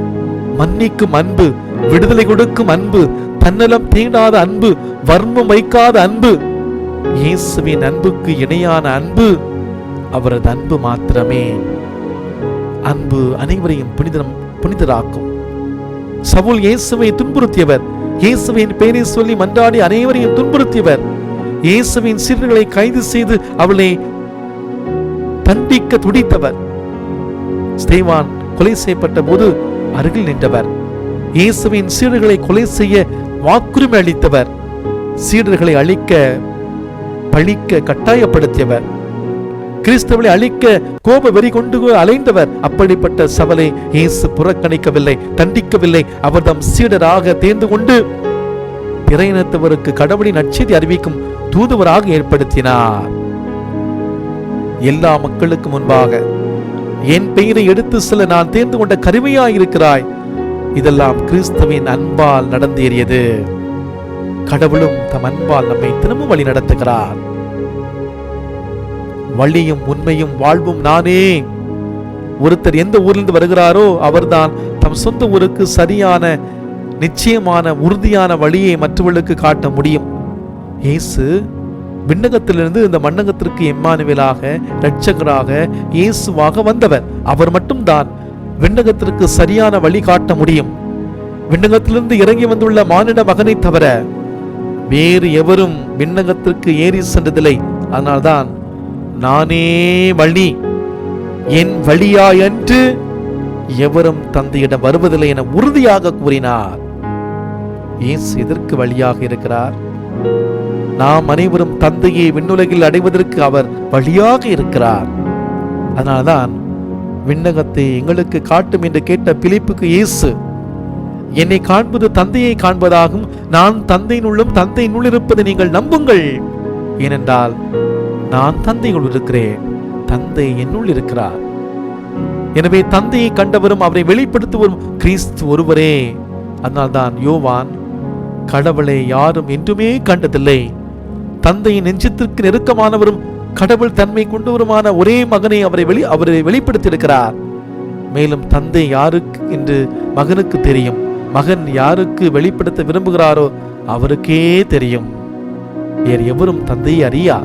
மன்னிக்கும் அன்பு, விடுதலை கொடுக்கும் அன்பு, தன்னலம் தேடாத அன்பு, வர்மம் வைக்காத அன்பு. இயேசுவின் அன்புக்கு இணையான அன்பு அவரது அன்பு மாத்திரமே. அன்பு அனைவரையும் புனிதராக்கும். சவுல் இயேசுவை துன்புறுத்தியவர். இயேசுவின் பெயரை சொல்லி மன்றாடி அனைவரையும் துன்புறுத்தியவர். இயேசுவின் சீடர்களை கைது செய்து அவளை தண்டிக்க துடித்தவர். ஸ்தேவான் கொலை செய்யப்பட்ட போது அருகில் நின்றவர். இயேசுவின் சீடர்களை கொலை செய்ய வாக்குரிமை அளித்தவர். சீடர்களை அழிக்க பழிக்க கட்டாயப்படுத்தியவர். கிறிஸ்தவனை அழிக்க கோப வெறி கொண்டு அலைந்தவர். அப்படிப்பட்ட சவலை இயேசு புறக்கணிக்கவில்லை, தண்டிக்கவில்லை. அவர் தம் சீடராக தேர்ந்து கொண்டு பிறையினத்தவருக்கு கடவுளின் நற்செய்தி அறிவிக்கும் தூதுவராக ஏற்படுத்தினார். எல்லா மக்களுக்கு முன்பாக என் பெயரை எடுத்து செல்ல நான் தேர்ந்து கொண்ட கருவியாயிருக்கிறாய். இதெல்லாம் கிறிஸ்துவின் அன்பால் நடந்தேறியது. கடவுளும் தம் அன்பால் நம்மை தினமும் வழி நடத்துகிறார். வழியும் உண்மையும் வாழ்வும் நானே. ஒருத்தர் எந்த ஊரிலிருந்து வருகிறாரோ அவர்தான் தம் சொந்த ஊருக்கு சரியான, நிச்சயமான, உறுதியான வழியை மற்றவர்களுக்கு காட்ட முடியும். இயேசு விண்ணகத்திலிருந்து இந்த மண்ணகத்திற்கு எம்மானுவேலாக, இரட்சகராக, இயேசுவாக வந்தவர். அவர் மட்டும்தான் விண்ணகத்திற்கு சரியான வழி காட்ட முடியும். விண்ணகத்திலிருந்து இறங்கி வந்துள்ள மானிட மகனை தவிர வேறு எவரும் விண்ணகத்திற்கு ஏறி சென்றதில்லை. அதனால்தான் நானே வழி, என் வழியாயன்று எவரும் தந்தையிடம் வருவதில்லை என உறுதியாக கூறினார். இயேசு எதற்கு வழியாக இருக்கிறார்? நாம் அனைவரும் தந்தையை விண்ணுலகில் அடைவதற்கு அவர் வழியாக இருக்கிறார். அதனால்தான் விண்ணகத்தை எங்களுக்கு காட்டும் என்று கேட்ட பிலிப்புக்கு இயேசு, என்னை காண்பது தந்தையை காண்பதாகும், நான் தந்தையினுள்ளும் தந்தையினுள் இருப்பதை நீங்கள் நம்புங்கள். ஏனென்றால் நான் தந்தையுள் இருக்கிறேன், தந்தை என்னுள் இருக்கிறார். எனவே தந்தையை கண்டவரும் அவரை வெளிப்படுத்துவரும் கிறிஸ்து ஒருவரே. அதனால்தான் யோவான், கடவுளை யாரும் என்றுமே கண்டதில்லை, தந்தையின் நெஞ்சத்திற்கு நெருக்கமானவரும் கடவுள் தன்மை கொண்டவருமான ஒரே மகனை அவரை வெளிப்படுத்தியிருக்கிறார். மேலும் தந்தை யாருக்கு என்று மகனுக்கு தெரியும், மகன் யாருக்கு வெளிப்படுத்த விரும்புகிறாரோ அவருக்கே தெரியும். வேறு எவரும் தந்தையை அறியா.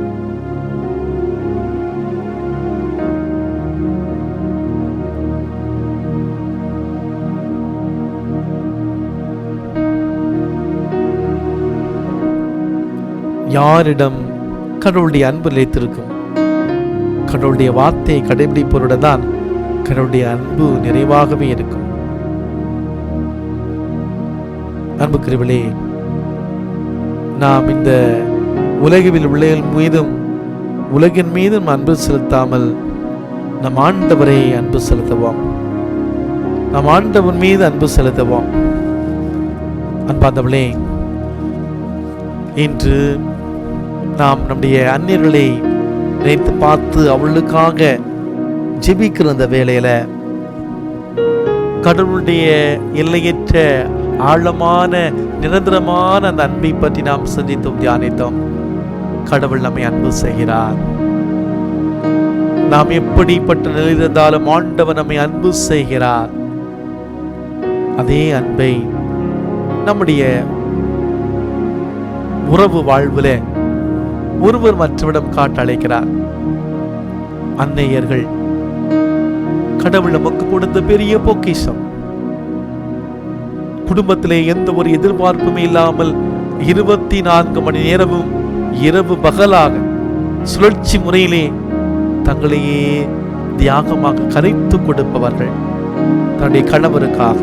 யாரிடம் கடவுளுடைய அன்பு நிலைத்திருக்கும், கடவுளுடைய வார்த்தையை கடைபிடிப்பவருடன் தான் கடவுளுடைய அன்பு நிறைவாகவே இருக்கும். அன்புக்குரியவர்களே, நாம் இந்த உலகில் உள்ளவர்கள் மீதும் உலகின் மீதும் அன்பு செலுத்தாமல் நம் ஆண்டவரை அன்பு செலுத்துவோம். நம் ஆண்டவர் மீது அன்பு செலுத்துவோம். அன்பார்ந்தவர்களே, இன்று நாம் நம்முடைய அந்நியர்களை நினைத்து பார்த்து அவளுக்காக ஜெபிக்கிற அந்த வேளையில கடவுளுடைய எல்லையற்ற ஆழமான நிரந்தரமான அந்த அன்பை பற்றி நாம் சிந்தித்தோம், தியானித்தோம். கடவுள் நம்மை அன்பு செய்கிறார். நாம் எப்படிப்பட்ட நிலையில் இருந்தாலும் ஆண்டவர் நம்மை அன்பு செய்கிறார். அதே அன்பை நம்முடைய உறவு வாழ்வுல ஒருவர் மற்றவரிடம் காட்ட அழைக்கிறார். அன்னையர்கள் கடவுள் நமக்கு கொடுத்த பெரிய பொக்கிஷம். குடும்பத்திலே எந்த ஒரு எதிர்பார்ப்புமே இல்லாமல் 24 மணி நேரமும் இரவு பகலாக சுழற்சி முறையிலே தங்களையே தியாகமாக கரைத்து கொடுப்பவர்கள். தன்னுடைய கணவருக்காக,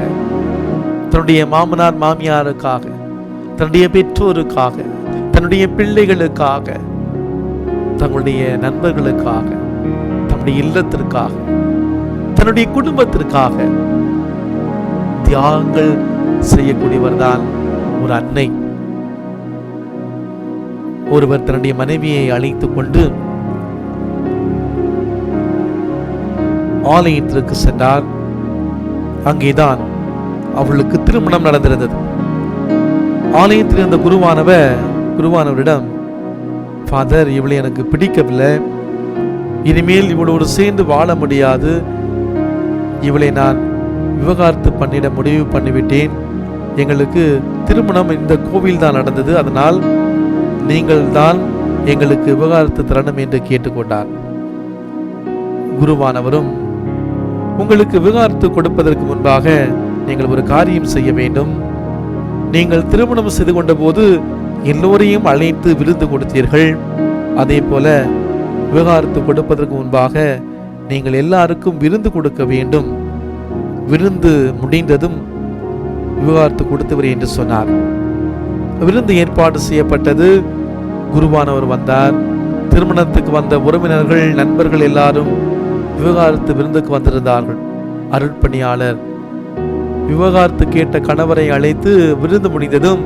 தன்னுடைய மாமனார் மாமியாருக்காக, தன்னுடைய பெற்றோருக்காக, தன்னுடைய பிள்ளைகளுக்காக, தங்களுடைய நண்பர்களுக்காக, தன்னுடைய இல்லத்திற்காக, தன்னுடைய குடும்பத்திற்காக தியாகங்கள் செய்யக்கூடியவர் தான் ஒரு அன்னை. ஒருவர் தன்னுடைய மனைவியை அழைத்துக் கொண்டு ஆலயத்திற்கு சென்றார். அங்கேதான் அவளுக்கு திருமணம் நடந்திருந்தது. ஆலயத்தில் இருந்த குருவானவரிடம், ஃபாதர், இவளை எனக்கு பிடிக்கவில்லை, இனிமேல் இவளோடு சேர்ந்து வாழ முடியாது, இவளை நான் விவகாரத்து பண்ணிட முடிவு பண்ணிவிட்டேன், எங்களுக்கு திருமணம் இந்த கோவில் தான் நடந்தது, அதனால் நீங்கள் தான் எங்களுக்கு விவகாரத்து தரணும் என்று கேட்டுக்கொண்டார். குருவானவரும், உங்களுக்கு விவகாரத்து கொடுப்பதற்கு முன்பாக நீங்கள் ஒரு காரியம் செய்ய வேண்டும். நீங்கள் திருமணம் செய்து கொண்ட போது எல்லோரையும் அழைத்து விருந்து கொடுத்தீர்கள், அதே போல விவகாரத்து கொடுப்பதற்கு முன்பாக நீங்கள் எல்லாருக்கும் விருந்து கொடுக்க வேண்டும். விருந்து முடிந்ததும் விவகாரத்து கொடுத்தவர் என்று சொன்னார். விருந்து ஏற்பாடு செய்யப்பட்டது. குருவானவர் வந்தார். திருமணத்துக்கு வந்த உறவினர்கள், நண்பர்கள் எல்லாரும் விவகாரத்து விருந்துக்கு வந்திருந்தார்கள். அருட்பணியாளர் விவகாரத்து கேட்ட கணவரை அழைத்து விருந்து முடிந்ததும்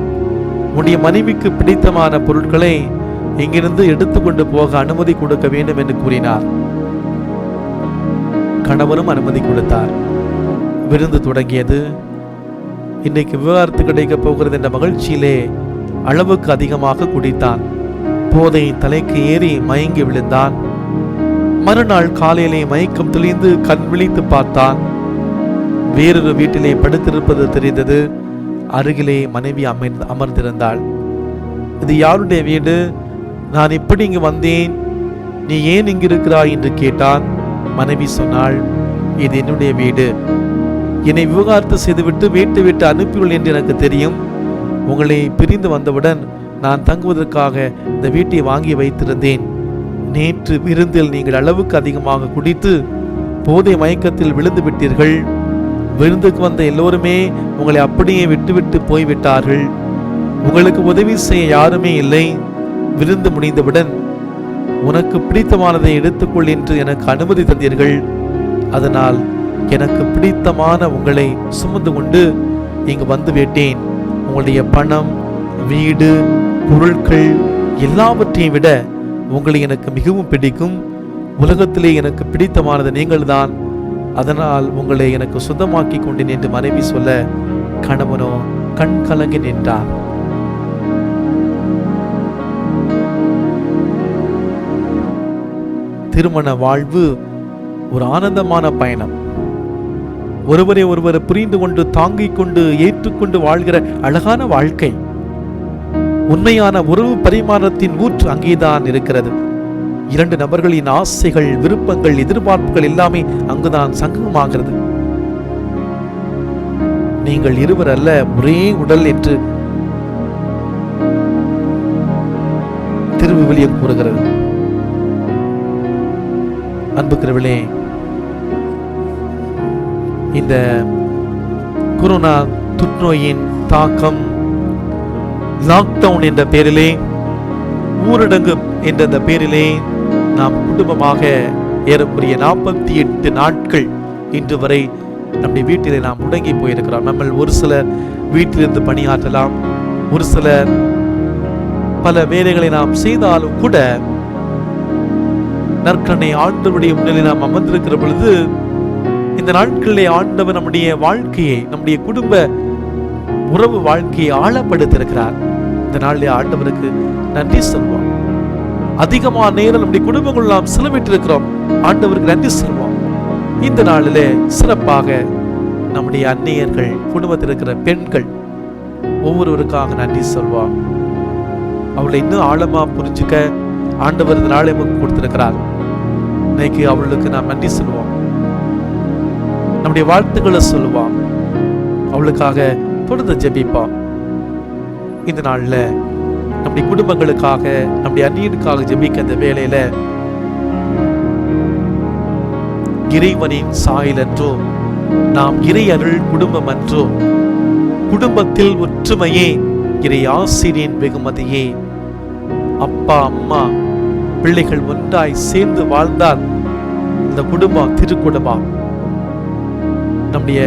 உன்னுடைய மனைவிக்கு பிடித்தமான பொருட்களை இங்கிருந்து எடுத்துக்கொண்டு போக அனுமதி கொடுக்க வேண்டும் என்று கூறினார். கணவரும் அனுமதி கொடுத்தார். விருந்து தொடங்கியது. இன்னைக்கு விவகாரத்து கிடைக்க போகிறது என்ற மகிழ்ச்சியிலே அளவுக்கு அதிகமாக குடித்தான். போதை தலைக்கு ஏறி மயங்கி விழுந்தான். மறுநாள் காலையிலே மயக்கம் தெளிந்து கண் விழித்து பார்த்தான். வேறொரு வீட்டிலே படுத்திருப்பது தெரிந்தது. அருகிலே மனைவி அமர்ந்திருந்தாள். இது யாருடைய வீடு? நான் இப்படி இங்கு வந்தேன், நீ ஏன் இங்கு இருக்கிறாய் என்று கேட்டான். மனைவி சொன்னாள், இது என்னுடைய வீடு, என்னை விவகாரத்து செய்துவிட்டு வீட்டை விட்டு அனுப்பியுள் என்று எனக்கு தெரியும். உங்களை பிரிந்து வந்தவுடன் நான் தங்குவதற்காக இந்த வீட்டை வாங்கி வைத்திருந்தேன். நேற்று விருந்தில் நீங்கள் அளவுக்கு அதிகமாக குடித்து போதை மயக்கத்தில் விழுந்து விட்டீர்கள். விருந்துக்கு வந்த எல்லோருமே உங்களை அப்படியே விட்டுவிட்டு போய்விட்டார்கள். உங்களுக்கு உதவி செய்ய யாருமே இல்லை. விருந்து முடிந்தவுடன் உனக்கு பிடித்தமானதை எடுத்துக்கொள் என்று எனக்கு அனுமதி தந்தீர்கள். அதனால் எனக்கு பிடித்தமான உங்களை சுமந்து கொண்டு இங்கு வந்து விட்டேன். உங்களுடைய பணம், வீடு, பொருட்கள் எல்லாவற்றையும் விட உங்களை எனக்கு மிகவும் பிடிக்கும். உலகத்திலே எனக்கு பிடித்தமானது நீங்கள்தான். அதனால் உங்களை எனக்கு சுத்தமாக்கி கொண்டேன் என்று மனைவி சொல்ல கணவனோ கண் கலங்கி நின்றான். திருமண வாழ்வு ஒரு ஆனந்தமான பயணம். ஒருவரை ஒருவர் புரிந்து கொண்டு தாங்கிக் கொண்டு ஏற்றுக்கொண்டு வாழ்கிற அழகான வாழ்க்கை. உண்மையான உறவு பரிமாணத்தின் ஊற்று அங்கேதான் இருக்கிறது. இரண்டு நபர்களின் ஆசைகள், விருப்பங்கள், எதிர்பார்ப்புகள் எல்லாமே அங்குதான் சங்கமமாகிறது. நீங்கள் இருவர் அல்ல, ஒரே உடல் என்று திருவிவிலியம் கூறுகிறது. அன்புக்குரியவர்களே, இந்த கொரோனா தொற்றுநோயின் தாக்கம், லாக்டவுன் என்ற பெயரிலே, ஊரடங்கு என்ற பெயரிலே நாம் குடும்பமாக ஏறக்குரிய 48 நாட்கள் இன்று வரை நம்முடைய வீட்டிலே நாம் முடங்கி போயிருக்கிறோம். நம்ம ஒரு சிலர் வீட்டிலிருந்து பணியாற்றலாம், ஒரு சிலர் பல வேலைகளை நாம் செய்தாலும் கூட நற்கருணை ஆண்டவருடைய முன்னிலையில் நாம் அமர்ந்திருக்கிற பொழுது இந்த நாட்களிலே ஆண்டவர் நம்முடைய வாழ்க்கையை, நம்முடைய குடும்ப உறவு வாழ்க்கையை ஆழப்படுத்தியிருக்கிறார். இந்த நாளிலே ஆண்டவருக்கு நன்றி சொல்வோம். அதிகமான நேரம் நம்முடைய குடும்பங்கள் நாம் செலவிட்டிருக்கிறோம். ஆண்டவருக்கு நன்றி சொல்வோம். இந்த நாளிலே சிறப்பாக நம்முடைய அன்னையர்கள், குடும்பத்தில் இருக்கிற பெண்கள் ஒவ்வொருவருக்காக நன்றி சொல்வோம். அவளை இன்னும் ஆழமா புரிஞ்சுக்க ஆண்டவர் இந்த நாளை நமக்கு கொடுத்திருக்கிறார். இன்னைக்கு அவளுக்கு நாம் நன்றி சொல்லுவோம், நம்முடைய வாழ்த்துக்களை சொல்லுவோம், அவளுக்காக தொடர்ந்து ஜெபிப்போம். இந்த நாள்ல நம்முடைய குடும்பங்களுக்காக, நம்முடைய அந்நியனுக்காக ஜெபிக்க இந்த வேளையில இறைவனின் சாயல் என்றோ, நாம் இறை அருள் குடும்பம் என்றோ, குடும்பத்தில் ஒற்றுமையே இறை ஆசிரியின் வெகுமதியே. அப்பா அம்மா பிள்ளைகள் ஒன்றாய் சேர்ந்து வாழ்ந்தால் இந்த குடும்பம் திருக்குடும்பம். நம்முடைய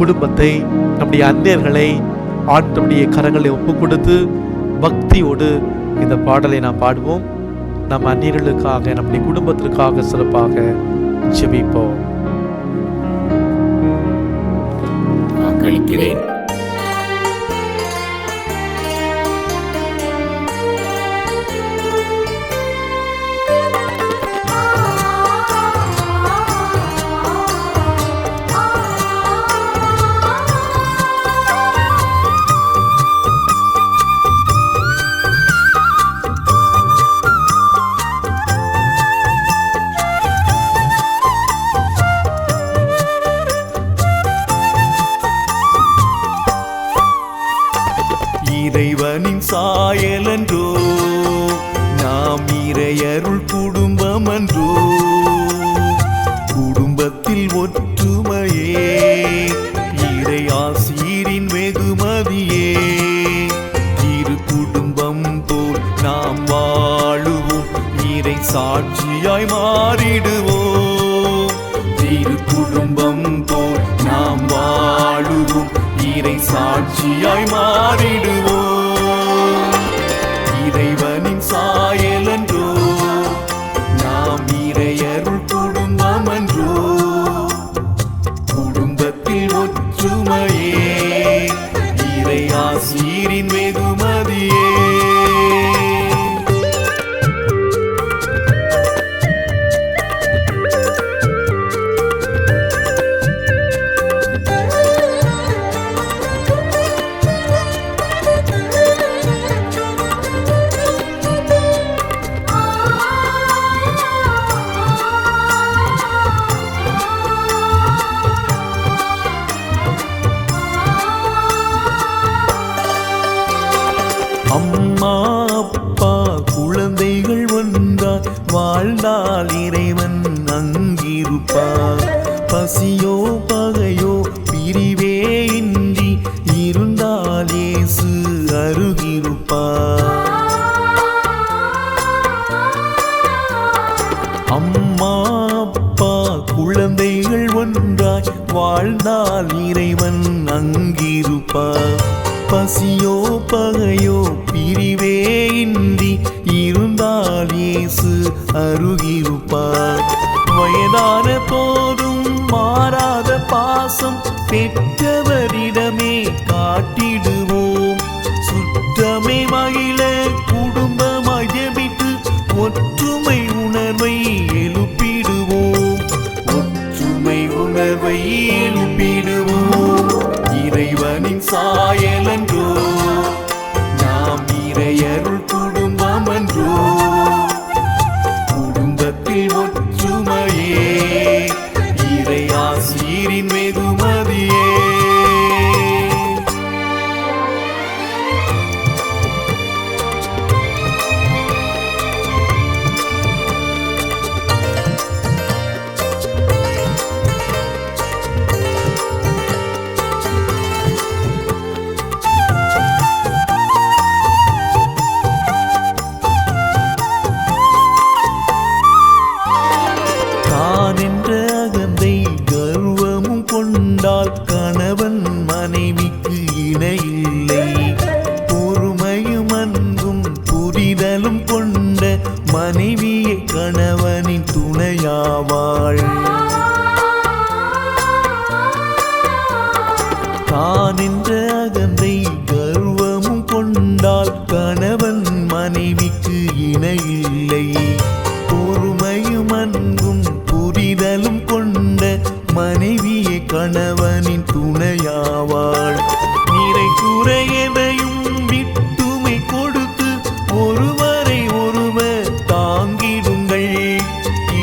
குடும்பத்தை, நம்முடைய அந்நியர்களை ஆண்டவருடைய கரங்களை ஒப்பு கொடுத்து பக்தியோடு இந்த பாடலை நாம் பாடுவோம். நம் அந்நியர்களுக்காக, நம்முடைய குடும்பத்திற்காக சிறப்பாக ஜெபிப்போம். வாக்களிக்கிறேன். இறைவனின் சாயலன்றோ, நாம் இறையருள் குடும்பம் அன்றோ, குடும்பத்தில் ஒற்றுமையே இறை ஆசீரின் வெகுமதியே. இரு குடும்பம் போல் நாம் வாழுவோம், இறை சாட்சியாய் மாறிடுவோம். இரு குடும்பம் போல் நாம் வாழுவோம், இறை சாட்சியாய் மாறிடுவோம். இறைவனின் சாயலன்றோ, நாம் இறையருள் குடும்பம் அன்றோ, குடும்பத்தில் ஒற்றுமையே இறை ஆசீரின் வெகுமதியே. அம்மா அப்பா குழந்தைகள் ஒன்றாய் வாழ்ந்தால் இறைவன் அங்கிருப்பார். பசியோ பகையோ பிரிவே இன்றி இருந்தால் இயேசு அருகிருப்பார். அம்மா அப்பா குழந்தைகள் ஒன்றாய் வாழ்ந்தால் இறைவன் அங்கிருப்பார். பசியோ பகையோ பிரிவே இன்றி இருந்தால் இயேசு அருகிருப்பார். வயதான போதும் மாறாத பாசம் பெற்றவரிடமே காட்டிடுவோம். சுற்றமை மகிழ குடும்பமாய் ஜெபித்து ஒற்றுமை உணர்வை எழுப்பிடுவோம். ஒற்றுமை உணர்வை எழுப்பிடுவோம். இணையில்லை. பொறுமையும் அன்பும் புரிதலும் கொண்ட மனைவியை கணவனின் துணையாவாள். தான் என்ற அகந்தை கர்வமும் கொண்டால் கணவன் மனைவிக்கு இணையில்லை. பொறுமையும் அன்பும் புரிதலும் கொண்ட மனைவியை கணவனின் துணையாவாள். நிறை குறையதையும் விட்டுமை கொடுத்து ஒருவரை ஒருவர் தாங்கிடுங்கள்.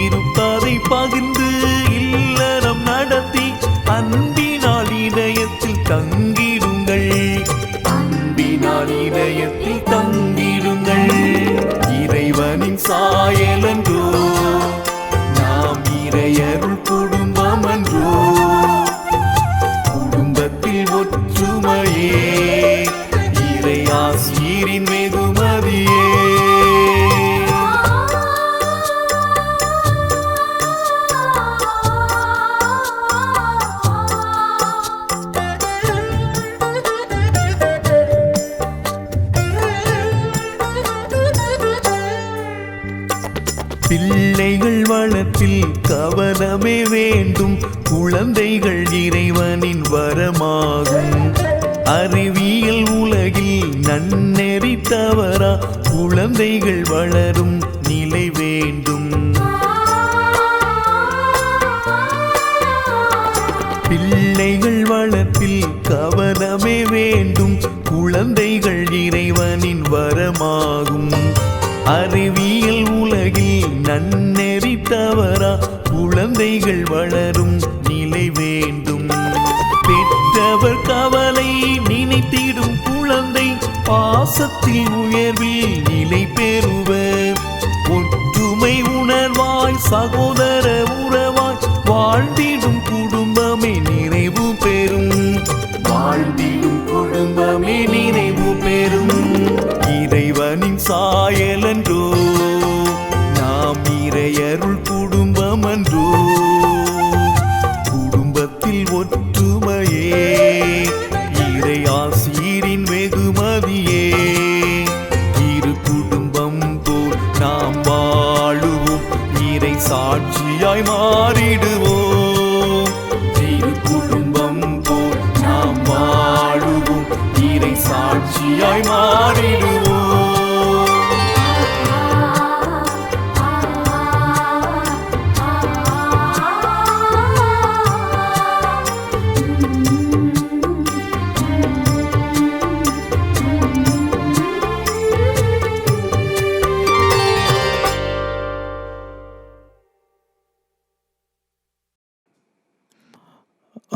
இருப்பதை பகிர்ந்து இல்லறம் நடத்தி அன்பினால் இதயத்தில் தங்கிடுங்கள். அன்பினால் இதயத்தில் தங்கிடுங்கள். இறைவனின் சாயலன்றோ நாம் இறையருள் குடும்பம் அன்றோ. குடும்பத்தில் ஒற்றுமையே இறை ஆசீரின் வெகுமதியே. பிள்ளைகள் வளர்ப்பில் கவனமே வேண்டும். குழந்தைகள் இறைவனின் வரமாகும். அறிவியல் உலகில் நன்னெறி தவறா குழந்தைகள் வளரும் நிலை வேண்டும். பிள்ளைகள் வளர்ப்பில் கவனமே வேண்டும். குழந்தைகள் இறைவனின் வரமாகும். அறிவியல் உலகில் நன்னெறி தவறா குழந்தைகள் வளரும் நிலை வேண்டும். பெற்றவர் கவலை நினைத்திடும் குழந்தை பாசத்தில் உயர்வில் நிலை பெறுவர். ஒற்றுமை உணர்வாய் சகோதர உறவாய் வாழ்ந்திடும் குடும்பமே நிறைவு பெறும். வாழ்ந்திடும் குடும்பமே நிறைவு பெறும். இறைவனின் சாயலன்றோ நாம் இறையருள் குடும்பம் அன்றோ. குடும்பத்தில் ஒற்றுமையே இறை ஆசீரின் வெகுமதியே. இரு குடும்பம் போல் நாம் வாழுவோம். இறை சாட்சியாய் மாறிடுவோம். இரு குடும்பம் போல் நாம் வாழுவோம். இறை சாட்சியாய் மாறிடுவோம்.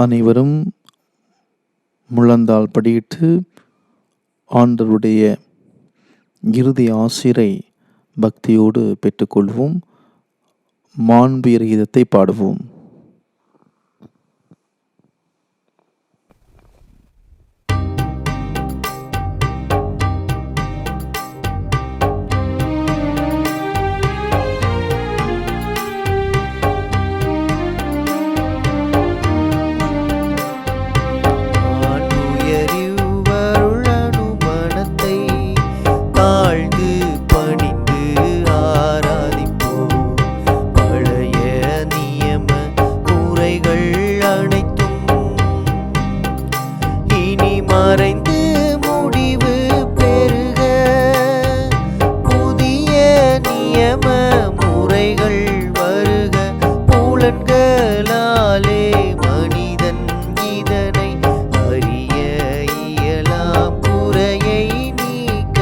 அனைவரும் முழந்தாள் படியிட்டு ஆண்டவருடைய இறுதி ஆசிரை பக்தியோடு பெற்றுக்கொள்வோம். மாண்பியர் கீதத்தை பாடுவோம். மறைந்து முடிவு பெறுக. புதிய நியம முறைகள் வருக. புலன்களாலே மனிதன் இதனை அறிய இயலாம். குறையை நீக்க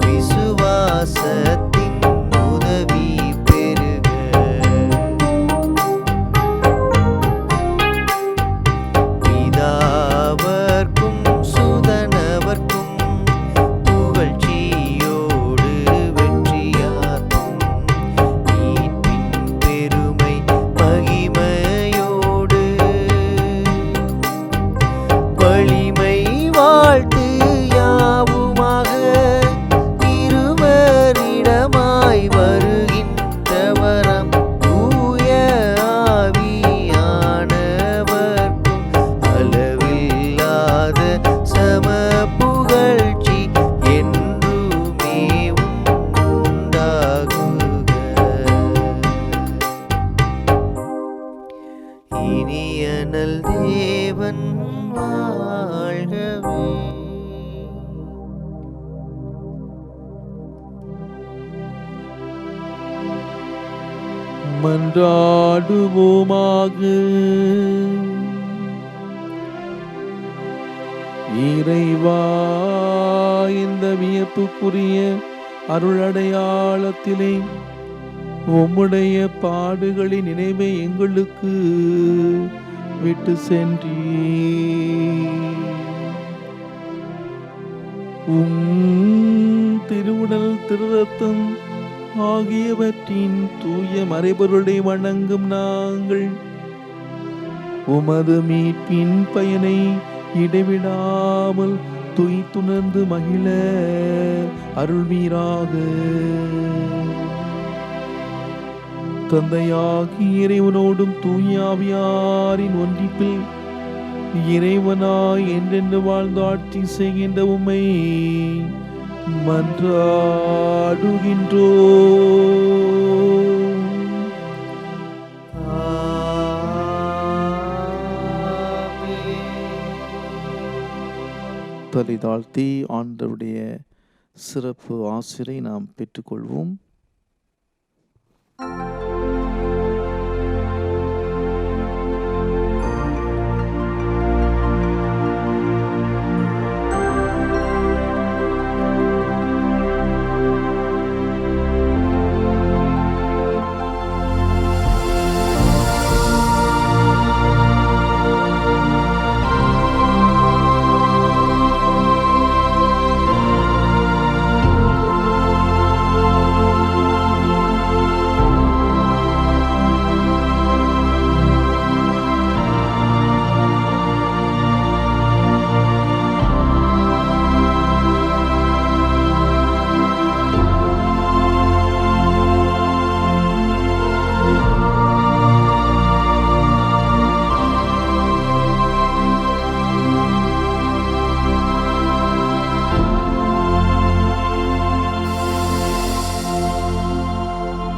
விசுவாசத்தின் உதவி பெறுக. பிதாவர்க்கும் சுதன் மன்றாடுவோமாக. இறைவா, இந்த வியப்புக்குரிய அருளடையாளத்திலே உம்முடைய பாடுகளின் நினைவை எங்களுக்கு விட்டு சென்றீர். திருவுடல் திருரத்தம் ஆகியவற்றின் தூய மறைபொருளை வணங்கும் நாங்கள் உமது மீட்பின் பயனை இடைவிடாமல் துய்த்துணர்ந்து மகிழ அருள்வீராக. தந்தையாகி இறைவனோடும் தூயாவியாரின் ஒன்றிப்பில் இறைவனாய் என்றென்று வாழ்ந்து ஆட்சி செய்கின்ற உம்மை மன்றாடுகின்றோ. தலை தாழ்த்தி ஆண்டவருடைய சிறப்பு ஆசிரை நாம் பெற்றுக்கொள்வோம்.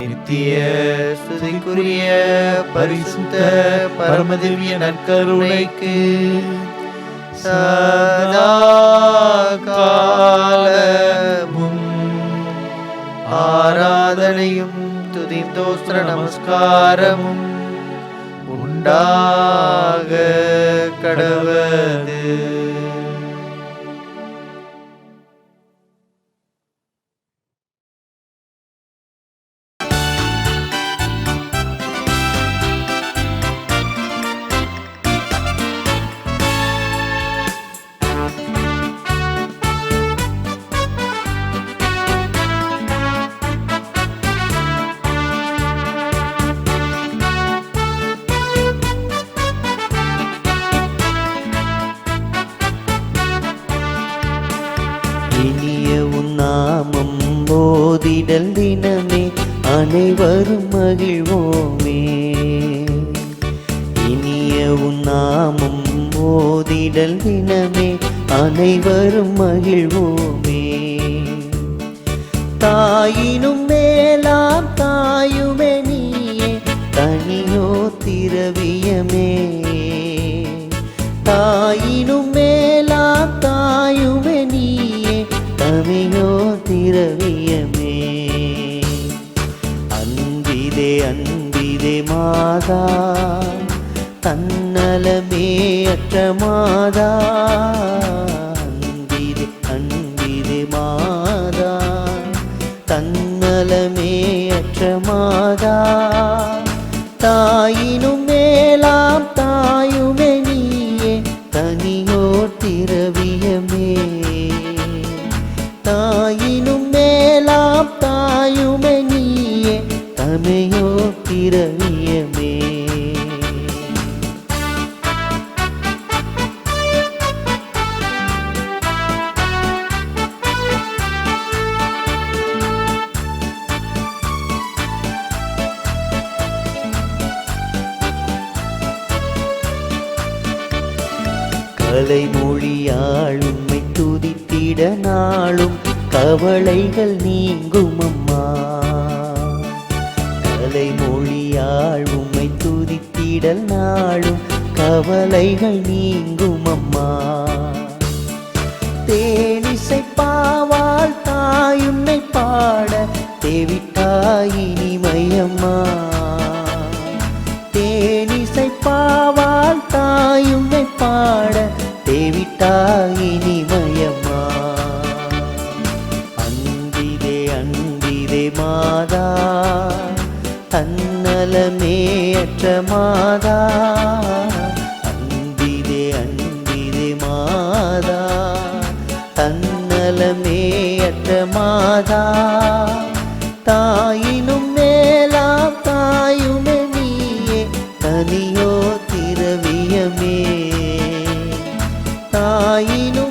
நித்திய ஸ்துதிக்குரிய பரிசுத்த பரமதிவ்ய நற்கருணைக்கு சதா காலமும் ஆராதனையும் துதிந்தோஸ்திர நமஸ்காரமும் உண்டாக கடவது. இனிய உன் நாமம் போதிடல் தினமே அனைவரும் மகிழ்வோமே. இனிய உன் நாமம் போதிடல் தினமே அனைவரும் மகிழ்வோமே. தாயினும் மேலாம் தாயுமே நீயே தனியோ திரவியமே. தாயினும் மேலாம் தாயுமே நீயே தமையோ திரவியமே. அன்பிதே அன்பிதே மாதா தன்னலமே அற்ற மாதா. அன்பிதே அன்பிதே மாதா தன்னலமே அற்ற மாதா. தாயினும் மேலாம் தாயுமே நீயே தனியோர் திரவியமே. தாயினும் மேலாம் தாயுமே நீயே தமையோர் திரவியமே. கலைமொழியாள் உம்மை துதித்திட நாளும் கவலைகள் நீங்கும் அம்மா. கலைமொழியாள் உம்மை துதித்திடல் நாளும் கவலைகள் நீங்கும் அம்மா. தேனிசை பாவாள் தாயுன்னை பாட தேவிட்டாயினிமையம்மா. மாதா, அன்பிதே அன்பிதே மாதா, தன்னலமே அற்ற மாதா, தாயினும் மேலாம் தாயுமே நீயே, தனியோ திரவியமே, தாயினும்